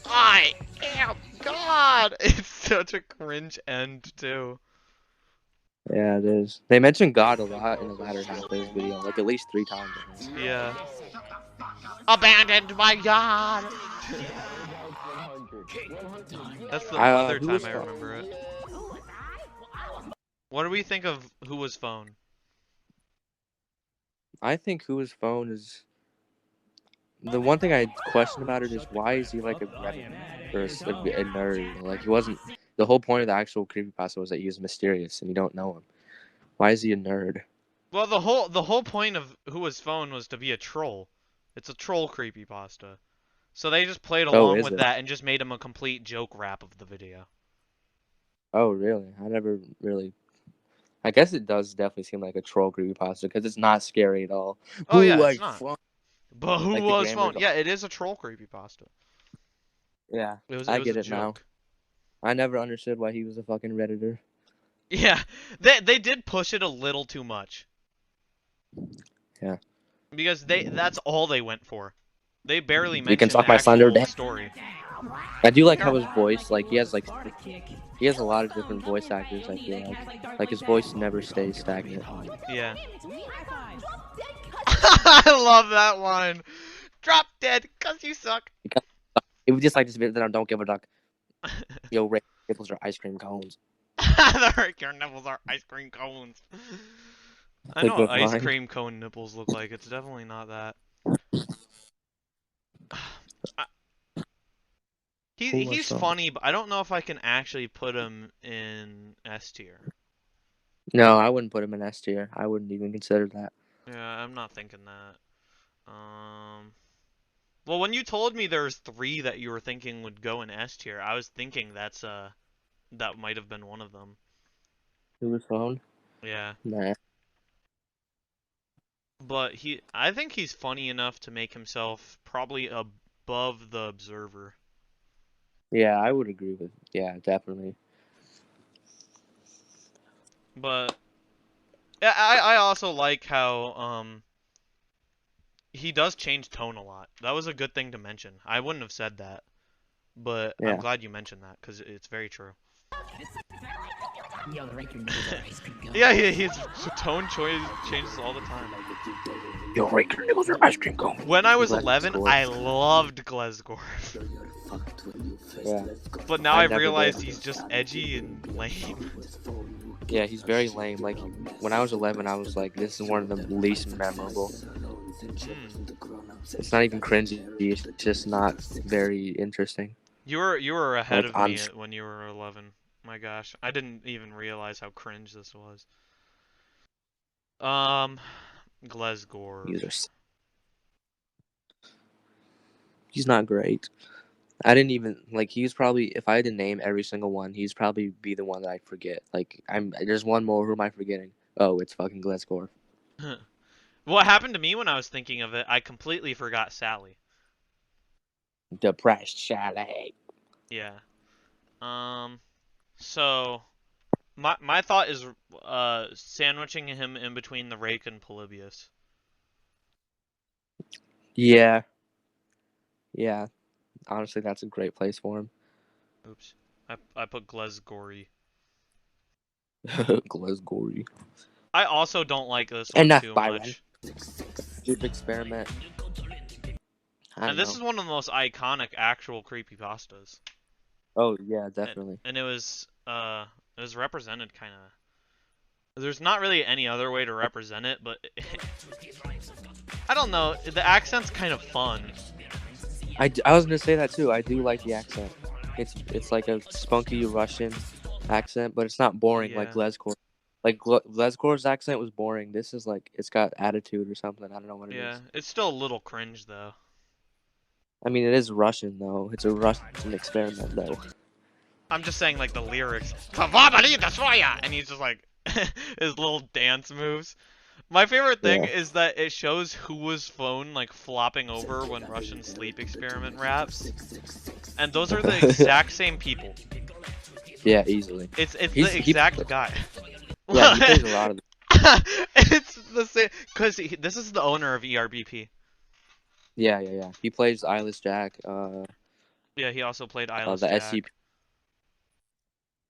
I am God. It's such a cringe end too. Yeah, it is. They mention God a lot in the latter half of this video, like at least 3 times. Yeah. Abandoned by God. That's the other time I remember it. What do we think of Who Was Phone? I think Who Was Phone is the one thing I question about it is why is he like a Reddit or a nerd? Like he wasn't. The whole point of the actual creepypasta was that he was mysterious and you don't know him. Why is he a nerd? Well, the whole point of Who Was Phone was to be a troll. It's a troll creepypasta. So they just played Oh, along is with it? that and just made him a complete joke rap of the video. Oh, really? I never really. I guess it does definitely seem like a troll creepypasta because it's not scary at all. Oh Who yeah, it's was not. phone? But Who Like the Was grammar's Phone? Yeah, it is a troll creepypasta. Yeah, It I was get a it now. joke. I never understood why he was a fucking Redditor. Yeah, they did push it a little too much. Yeah. Because that's all they went for. They barely You can mentioned suck the my thunder, actual Dad. story. I do like how his voice, like he has a lot of different voice actors. I feel like his voice never stays stagnant. Yeah. I love that line. Drop dead, cause you suck. It was just like this bit that I don't give a duck. Yo, Ray, nipples are ice cream cones. Your nipples are ice cream cones. I It's a know what good ice line. cream cone nipples look like. It's definitely not that. He's funny, but I don't know if I can actually put him in S tier. No, I wouldn't put him in S tier. I wouldn't even consider that. Yeah, I'm not thinking that. Well, when you told me there's 3 that you were thinking would go in S tier, I was thinking that might have been one of them. Who was phone? Yeah. Nah. But I think he's funny enough to make himself probably above the Observer. Yeah, I would agree with. Yeah, definitely. But I also like how he does change tone a lot. That was a good thing to mention. I wouldn't have said that, but Yeah. I'm glad you mentioned that because it's very true. Yeah, his tone changes all the time. Yo, Ray, your nipples are ice cream cones. When I was 11, I loved Glesgorf. Yeah. But now I've realized he's just edgy and lame. Yeah, he's very lame. Like, when I was 11, I was like, this is one of the least memorable. It's not even cringy. It's just not very interesting. You were ahead of me when you were 11. My gosh, I didn't even realize how cringe this was. Glesgorf. He's not great. I didn't even like. He's probably, if I had to name every single one, he's probably be the one that I forget. Like, there's one more. Who am I forgetting? Oh, it's fucking Glesgorf. What happened to me when I was thinking of it? I completely forgot Sally. Depressed Sally. Yeah. So my thought is sandwiching him in between the Rake and Polybius. Yeah. Yeah. Honestly, that's a great place for him. Oops. I put Glesgory. Glesgory. I also don't like this one too much. Deep experiment. And this is one of the most iconic actual creepypastas. Oh yeah, definitely. And it was represented kind of. There's not really any other way to represent it, but I don't know. The accent's kind of fun. I was gonna say that too. I do like the accent. It's like a spunky Russian accent, but it's not boring like Glesgorf. Like Glesgorf's accent was boring. This is like it's got attitude or something. I don't know what it is. Yeah, it's still a little cringe though. I mean, it is Russian though. It's a Russian experiment though. I'm just saying like the lyrics. And he's just like His little dance moves. My favorite thing Yeah. is that it shows who was phone like flopping over when Russian sleep experiment raps, and those are the exact same people. Yeah, easily. It's He's the he. exact guy. Yeah, he plays a lot of. It's the same because this is the owner of ERBP. Yeah. He plays Eyeless Jack. Yeah, he also played Eyeless The SCP. Jack.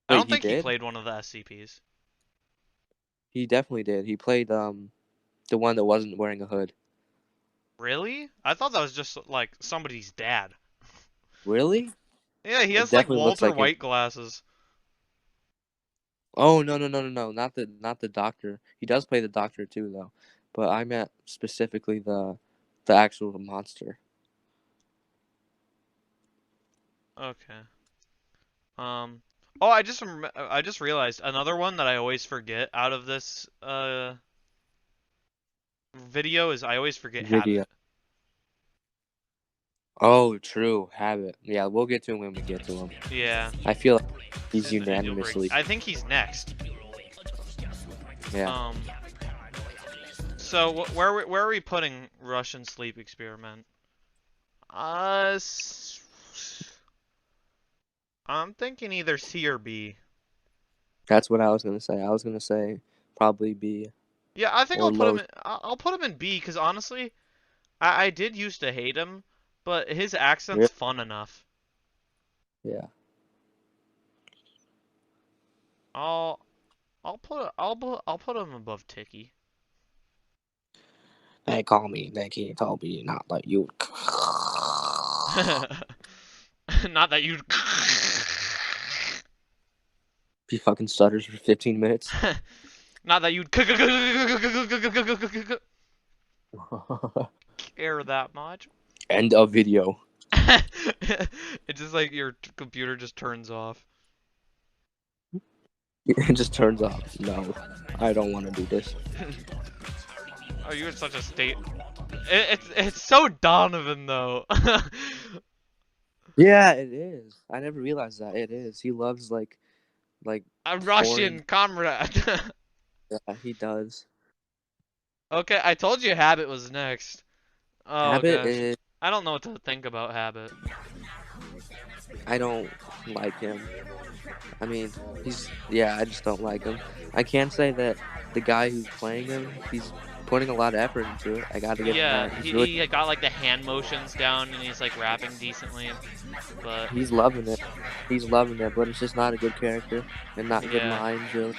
I Wait, don't he think he did? played one of the SCPs. He definitely did. He played the one that wasn't wearing a hood. Really? I thought that was just like somebody's dad. Really? Yeah, he It has like definitely looks Walter like his. White glasses. Oh no! Not the doctor. He does play the doctor too though, but I meant specifically the actual monster. Okay. Oh, I just realized another one that I always forget out of this video is I always forget Video. Habit. Oh, true. Habit. Yeah, we'll get to him when we get to him. Yeah. I feel like he's And Angel Break. unanimously. I think he's next. Yeah. Um. So where are we putting Russian sleep experiment? I'm thinking either C or B. That's what I was gonna say. I was gonna say probably B Yeah, I think or low. I'll put him in B because honestly, I did used to hate him, but his accent's Really? fun enough. Yeah. I'll I'll put him above Tiki. They call me. They can't tell me not like you. Not that you. He fucking stutters for 15 minutes. Not that you'd care that much. End of video. It's just like your computer just turns off. It just turns off. No, I don't want to do this. Oh, you're in such a state. It's so Donovan though. Yeah, it is. I never realized that. It is. He loves like A foreign. Russian comrade. Yeah, he does. Okay, I told you Habit was next. Oh Habit gosh. is. I don't know what to think about Habit. I don't like him. I mean, yeah, I just don't like him. I can say that the guy who's playing him, he's putting a lot of effort into it. I gotta give him Yeah, that. he got like the hand motions down and he's like rapping decently, but He's loving it. He's loving it, but it's just not a good character and not good yeah. lines, really.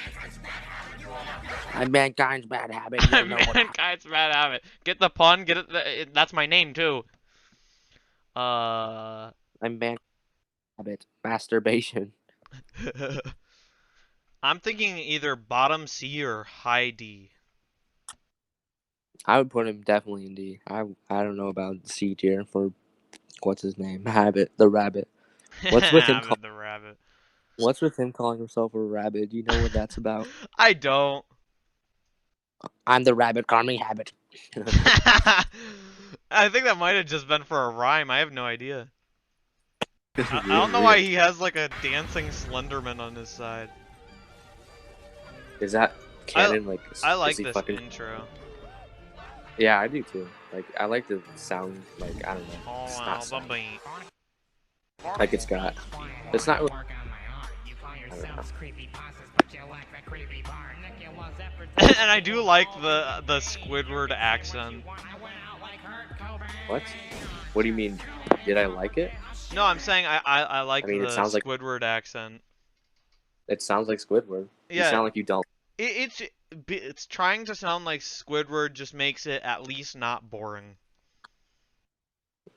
I'm mankind's bad habit. You don't know what Mankind's bad habit. Get the pun. Get it. That's my name too. I'm mankind's habit. Masturbation. I'm thinking either bottom C or high D. I would put him definitely in D. I don't know about C tier for what's his name? Habit, the rabbit. What's with him? Habit the rabbit. What's with him calling himself a rabbit? Do you know what that's about? I don't. I'm the rabbit. Call me Habit. I think that might have just been for a rhyme. I have no idea. I Really don't know why weird. he has like a dancing Slenderman on his side. Is that canon? Like, I is like he this fucking? intro. Yeah, I do too. Like, I like the sound. Like, I don't know. Oh It's wow, not the sound. beat. Like it's got. It's not. Really, I don't know. And I do like the Squidward accent. What? What do you mean? Did I like it? No, I'm saying I like I mean, the it sounds like Squidward accent. it sounds like Squidward. You Yeah, sound like you don't. it's trying to sound like Squidward, just makes it at least not boring.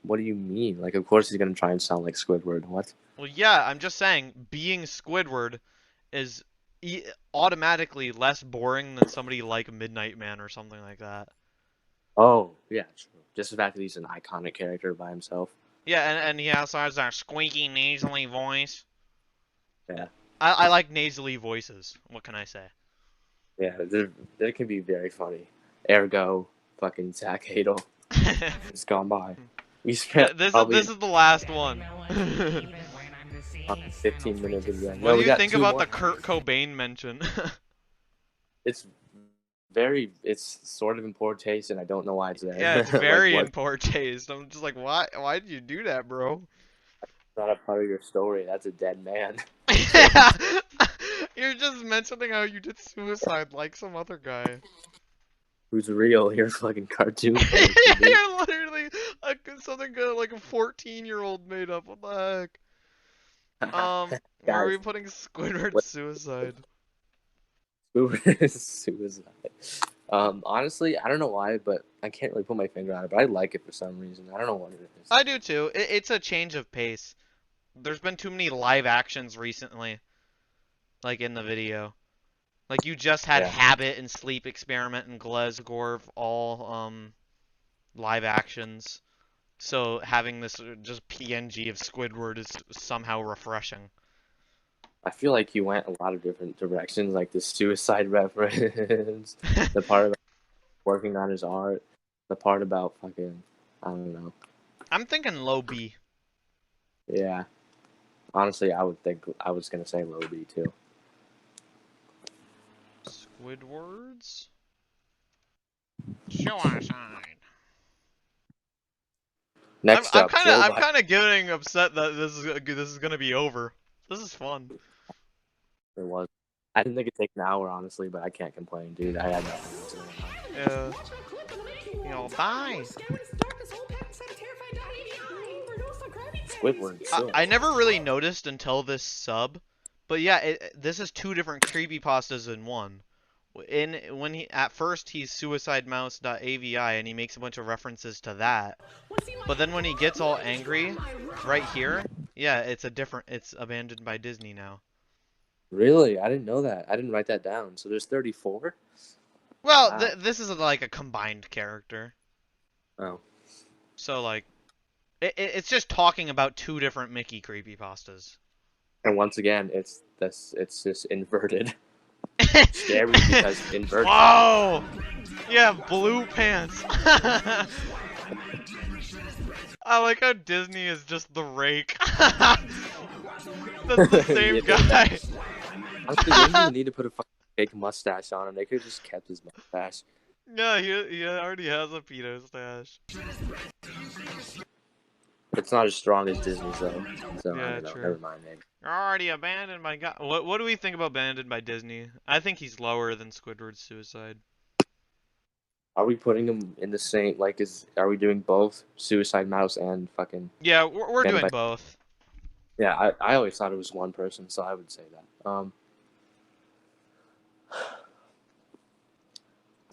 What do you mean? Like, of course he's gonna try and sound like Squidward. What? Well, yeah, I'm just saying being Squidward is automatically less boring than somebody like Midnight Man or something like that. Oh, yeah, true. Just the fact that he's an iconic character by himself. Yeah, and he also has that squeaky nasally voice. Yeah. I like nasally voices. What can I say? Yeah, they can be very funny. Ergo, fucking Zach Hadel. It's gone by. We spent This probably is the last one. a 15-minute video. What No, do we you got think two about more. the Kurt Cobain mention? It's very, it's sort of in poor taste, and I don't know why it's Yeah, it's there. Like, very in what? poor taste. I'm just like, why? Why did you do that, bro? Not a part of your story. That's a dead man. So Yeah, you're just mentioning how you did suicide like some other guy. who's real? You're a fucking cartoon character, dude. You're literally like something like a 14-year-old made up. What the heck? Where are we Guys, putting Squidward's what suicide? suicide? Honestly, I don't know why, but I can't really put my finger on it. But I like it for some reason. I don't know what it is. I do too. It's a change of pace. There's been too many live actions recently, like in the video. Like you just had Yeah, Habit and Sleep Experiment and Glazgorv all live actions. So having this just PNG of Squidward is somehow refreshing. I feel like you went a lot of different directions, like the suicide reference, the part about working on his art, the part about fucking, I don't know. I'm thinking low B. Yeah, honestly, I would think I was gonna say low B too. Squidwards? Suicide. Next up, Joe I'm Biden. kind of getting upset that this is gonna be over. This is fun. It was. I didn't think it'd take an hour, honestly, but I can't complain, dude. I had nothing else going on. Yeah. Bye. Squidward sucks. I never really noticed until this sub, but yeah, this is two different creepypastas in one. When he at first he's suicidemouse.avi and he makes a bunch of references to that, but then when he gets all angry, right here, yeah, it's abandoned by Disney now. Really? I didn't know that. I didn't write that down. So there's 34? Well, Wow. this is like a combined character, Oh. so like it's just talking about two different Mickey creepypastas. And once again, it's just inverted. Scary because inverted. Whoa! Yeah, blue pants. I like how Disney is just the rake. That's the same Yeah, guy. honestly, they didn't even need to put a fucking fake mustache on him. They could have just kept his mustache. Yeah, he already has a pedo stash. It's not as strong as Disney's though. So I Yeah, don't know. true. Never mind, maybe. You're already abandoned by God. What do we think about abandoned by Disney? I think he's lower than Squidward's suicide. Are we putting them in the same? Like, are we doing both Suicide Mouse and fucking Yeah, we're Bandit doing by? both. Yeah, I always thought it was one person, so I would say that.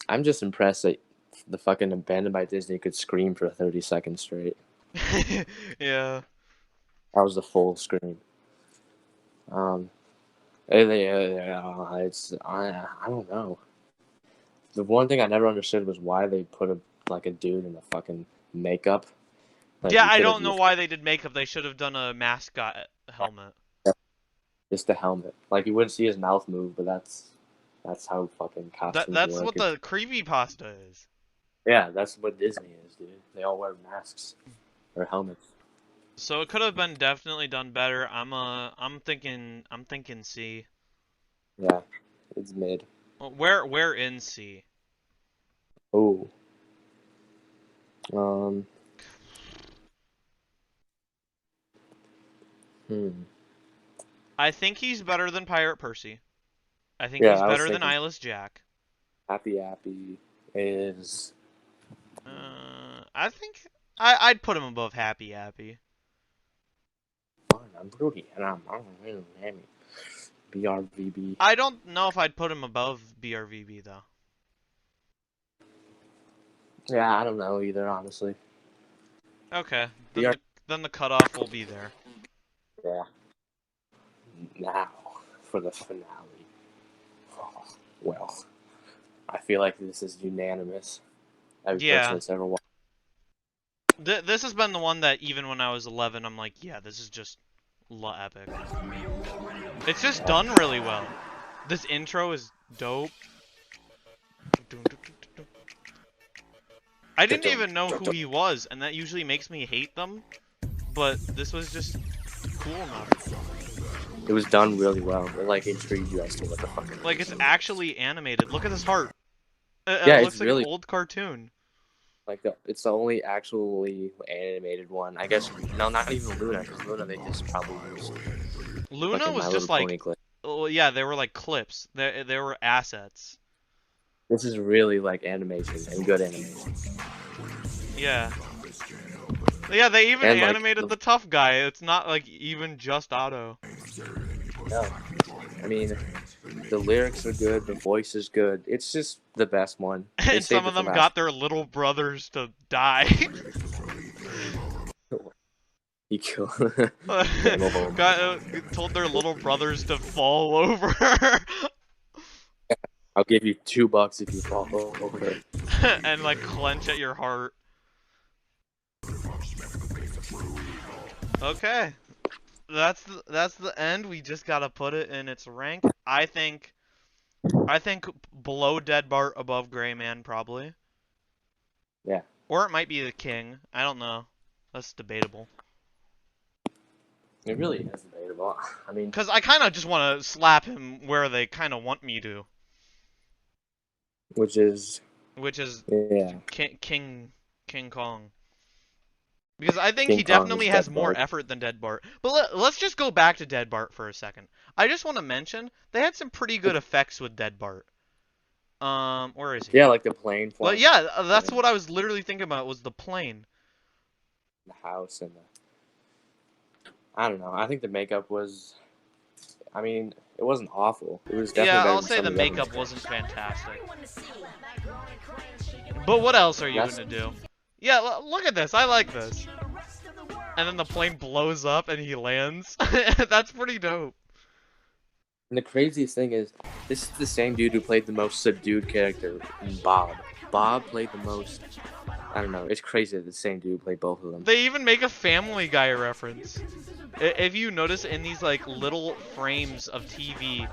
I'm just impressed that the fucking Abandoned by Disney could scream for 30 seconds straight. Yeah. That was the full scream. It's I don't know. The one thing I never understood was why they put a dude in the fucking makeup. Like Yeah, you I could have don't know just why they did makeup. They should have done a mascot helmet. just a helmet. Like you wouldn't see his mouth move, but that's how fucking costumes That's work. what the creepypasta is. Yeah, that's what Disney is, dude. They all wear masks or helmets. So it could have been definitely done better. I'm thinking C. Yeah, it's mid. Where in C? Oh, um, hmm. I think he's better than Pirate Percy. I think Yeah, he's I was better than thinking Eyeless Jack. Happy Happy is I think I'd put him above Happy Happy. fun. I'm Rudy, and I'm really happy. BRVB. I don't know if I'd put him above BRVB though. Yeah, I don't know either, honestly. Okay, BR. then the cutoff will be there. Yeah. Now for the finale. Oh, well, I feel like this is unanimous. Every person Yeah. that's ever watched. This has been the one that even when I was 11, I'm like, yeah, this is just epic. It's just done really well. This intro is dope. I didn't even know who he was, and that usually makes me hate them. But this was just cool enough. It was done really well. It like intrigued you as to what the fuck it Like is. it's actually animated. Look at this heart. Yeah, It it's looks like an really old cartoon. like it's the only actually animated one. I guess no, not even Luna, because Luna they just probably used Luna fucking was My Little just like, Pony clip. oh yeah, they were like clips. They were assets. This is really like animation and good animation. Yeah. Yeah, they even And like animated the tough guy. It's not like even just Otto. no, I mean the lyrics are good, the voice is good. It's just the best one. They And some saved of it for them last. got their little brothers to die. He killed. Told their little brothers to fall over. I'll give you $2 if you fall over. And like clench at your heart. Okay. That's the end. We just gotta put it in its rank. I think below Dead Bart, above Gray Man probably. Yeah. Or it might be the King. I don't know. That's debatable. It really is debatable. I mean, Cause I kind of just want to slap him where they kind of want me to, which is which is yeah, King Kong. Because I think he King Kong is definitely has Dead more Bart. effort than Dead Bart. But let's just go back to Dead Bart for a second. I just want to mention they had some pretty good effects with Dead Bart. Where is he? Yeah, like the plane Well, flying yeah, that's in what I was literally thinking about was the plane. the house and the. I don't know. I think the makeup was. I mean, it wasn't awful. It was definitely Yeah, better I'll than say some the of the other makeup ones. wasn't fantastic. But what else are you That's gonna do? Yeah, look at this. I like this. And then the plane blows up and he lands. That's pretty dope. and the craziest thing is, this is the same dude who played the most subdued character in Bob. Bob played the most. I don't know. It's crazy that the same dude played both of them. They even make a Family Guy reference. If you notice in these like little frames of TV.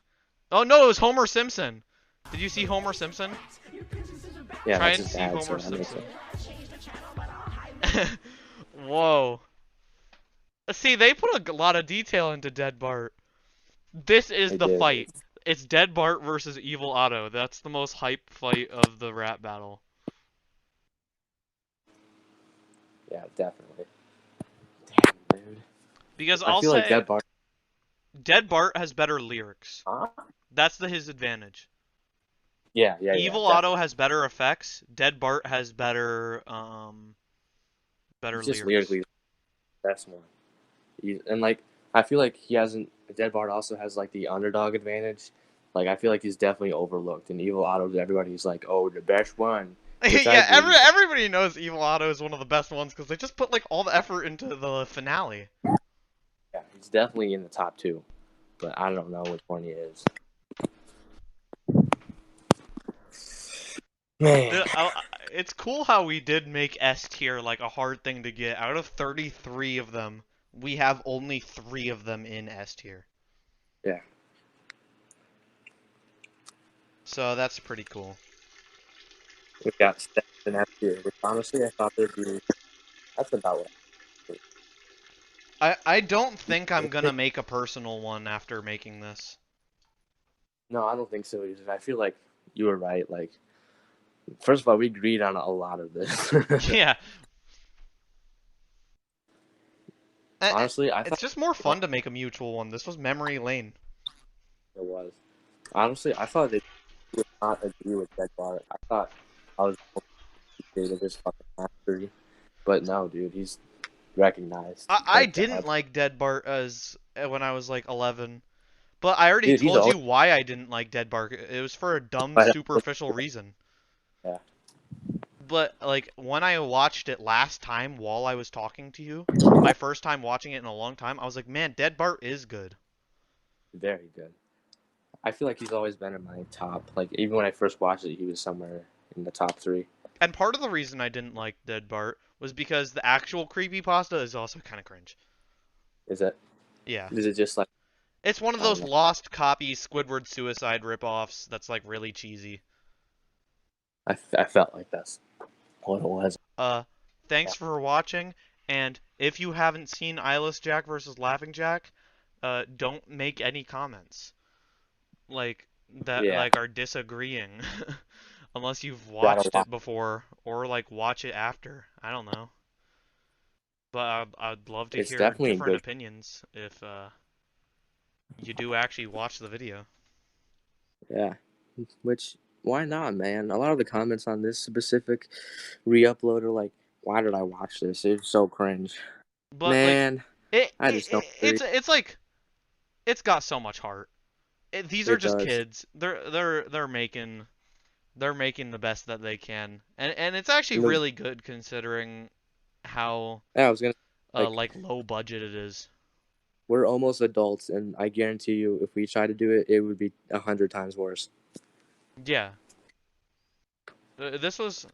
Oh no, it was Homer Simpson. Did you see Homer Simpson? Yeah, Try that's and his see dad, so Homer that makes Simpson. it. Whoa. See, they put a lot of detail into Dead Bart. This is They the did. fight. It's Dead Bart versus Evil Otto. That's the most hype fight of the rap battle. Yeah, definitely. Damn, dude. Because I I'll feel like say Dead Bart. Dead Bart has better lyrics. Huh? That's his advantage. Yeah, Evil Otto definitely. has better effects. Dead Bart has better He's just lyrics. lyrically the best one. And like, I feel like he hasn't. Dead Bart also has like the underdog advantage. Like, I feel like he's definitely overlooked. And Evil Otto, everybody's like, oh, the best one, which I Yeah, agree. everybody knows Evil Otto is one of the best ones because they just put like all the effort into the finale. Yeah, he's definitely in the top two, but I don't know which one he is. Man, It's cool how we did make S tier like a hard thing to get. Out of 33 of them, we have only 3 of them in S tier. yeah. So that's pretty cool. We got Steph and F here, which honestly I thought they'd be. That's about what. I don't think I'm I gonna make a personal one after making this. No, I don't think so either. I feel like you were right. Like, first of all, we agreed on a lot of this. Yeah. Honestly, I It's thought just more fun to make a mutual one. This was memory lane. it was. Honestly, I thought they would not agree with Dead Bart. I thought I was afraid of his fucking mastery, but no, dude, he's recognized. I Thank didn't God. like Dead Bart as when I was like 11. But I already Dude, he's told always. you why I didn't like Dead Bart. It was for a dumb, But, superficial reason. yeah, But like when I watched it last time while I was talking to you, my first time watching it in a long time, I was like, man, Dead Bart is good. very good. I feel like he's always been in my top. Like even when I first watched it, he was somewhere in the top three. And part of the reason I didn't like Dead Bart was because the actual creepypasta is also kind of cringe. Is it? Yeah. Is it just like It's one of I don't those know? lost copy Squidward suicide ripoffs that's like really cheesy. I felt like that's what it was. Uh, thanks for watching, and if you haven't seen Eyeless Jack versus Laughing Jack, don't make any comments like that Yeah, like are disagreeing unless you've gotta watched watch. it before or like watch it after. I don't know. But I'd love to It's hear definitely a different good. opinions if you do actually watch the video. Yeah, which why not, man? A lot of the comments on this specific re-upload are like, "Why did I watch this? It's so cringe." But like Man, I just don't agree. it's like it's got so much heart. These are It just does. kids. They're making the best that they can. And it's actually And really good considering how yeah, I was gonna like like low budget it is. we're almost adults, and I guarantee you, if we try to do it, it would be 100 times worse. Yeah. This was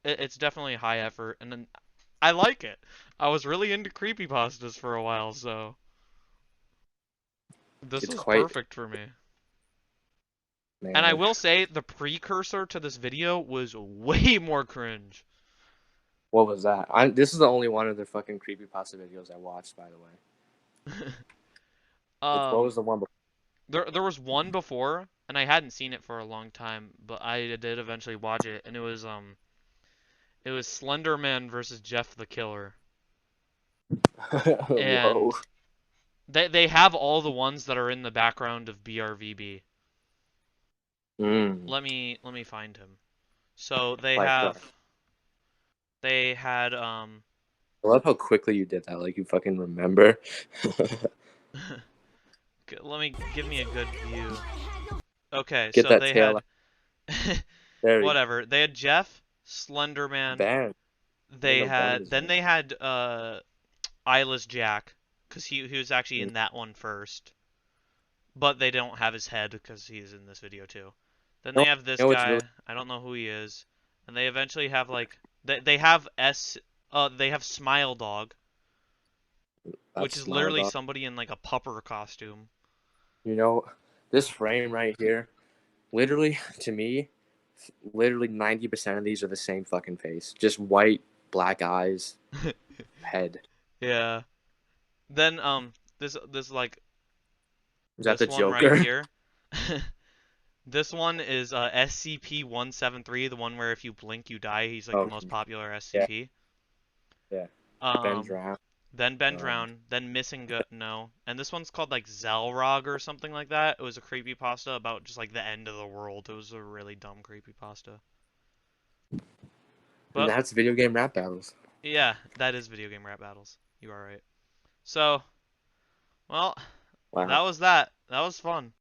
it's definitely high effort and then I like it. I was really into creepypastas for a while, so this It's was quite perfect for me. And I man. will say the precursor to this video was way more cringe. What was that? This is the only one of the fucking creepypasta videos I watched, by the way. What um was the one before? there was one before and I hadn't seen it for a long time, but I did eventually watch it and it was Slender Man versus Jeff the Killer. Whoa. And they have all the ones that are in the background of BRVB. Mm, Let me find him. So they like, they had I love how quickly you did that. Like you fucking remember. let me give me a good view. Okay, Get so that they tail out. had There we go. whatever. They had Jeff, Slenderman. Ben. I didn't know Ben was in Then it. they had Eyeless Jack cuz he was actually Mm. in that one first. But they don't have his head because he's in this video too. Then You they know, have this you know what's really guy. I don't know who he is. And they eventually have like they have they have Smile Dog, which that's is Smile literally Dog. somebody in like a pupper costume. You know, this frame right here, literally to me, literally 90% of these are the same fucking face. Just white, black eyes, head. Yeah. Then like Is that this the one right Joker? here. This one is SCP-173, the one where if you blink you die. He's like the Oh, most popular yeah, SCP. yeah. Ben Um Drown. then Ben Um, Drown, then Missing Go no. And this one's called like Zalrog or something like that. It was a creepypasta about just like the end of the world. It was a really dumb creepypasta. and But that's video game rap battles. yeah, that is video game rap battles. You are right. So, well, that Wow. was that. That was fun.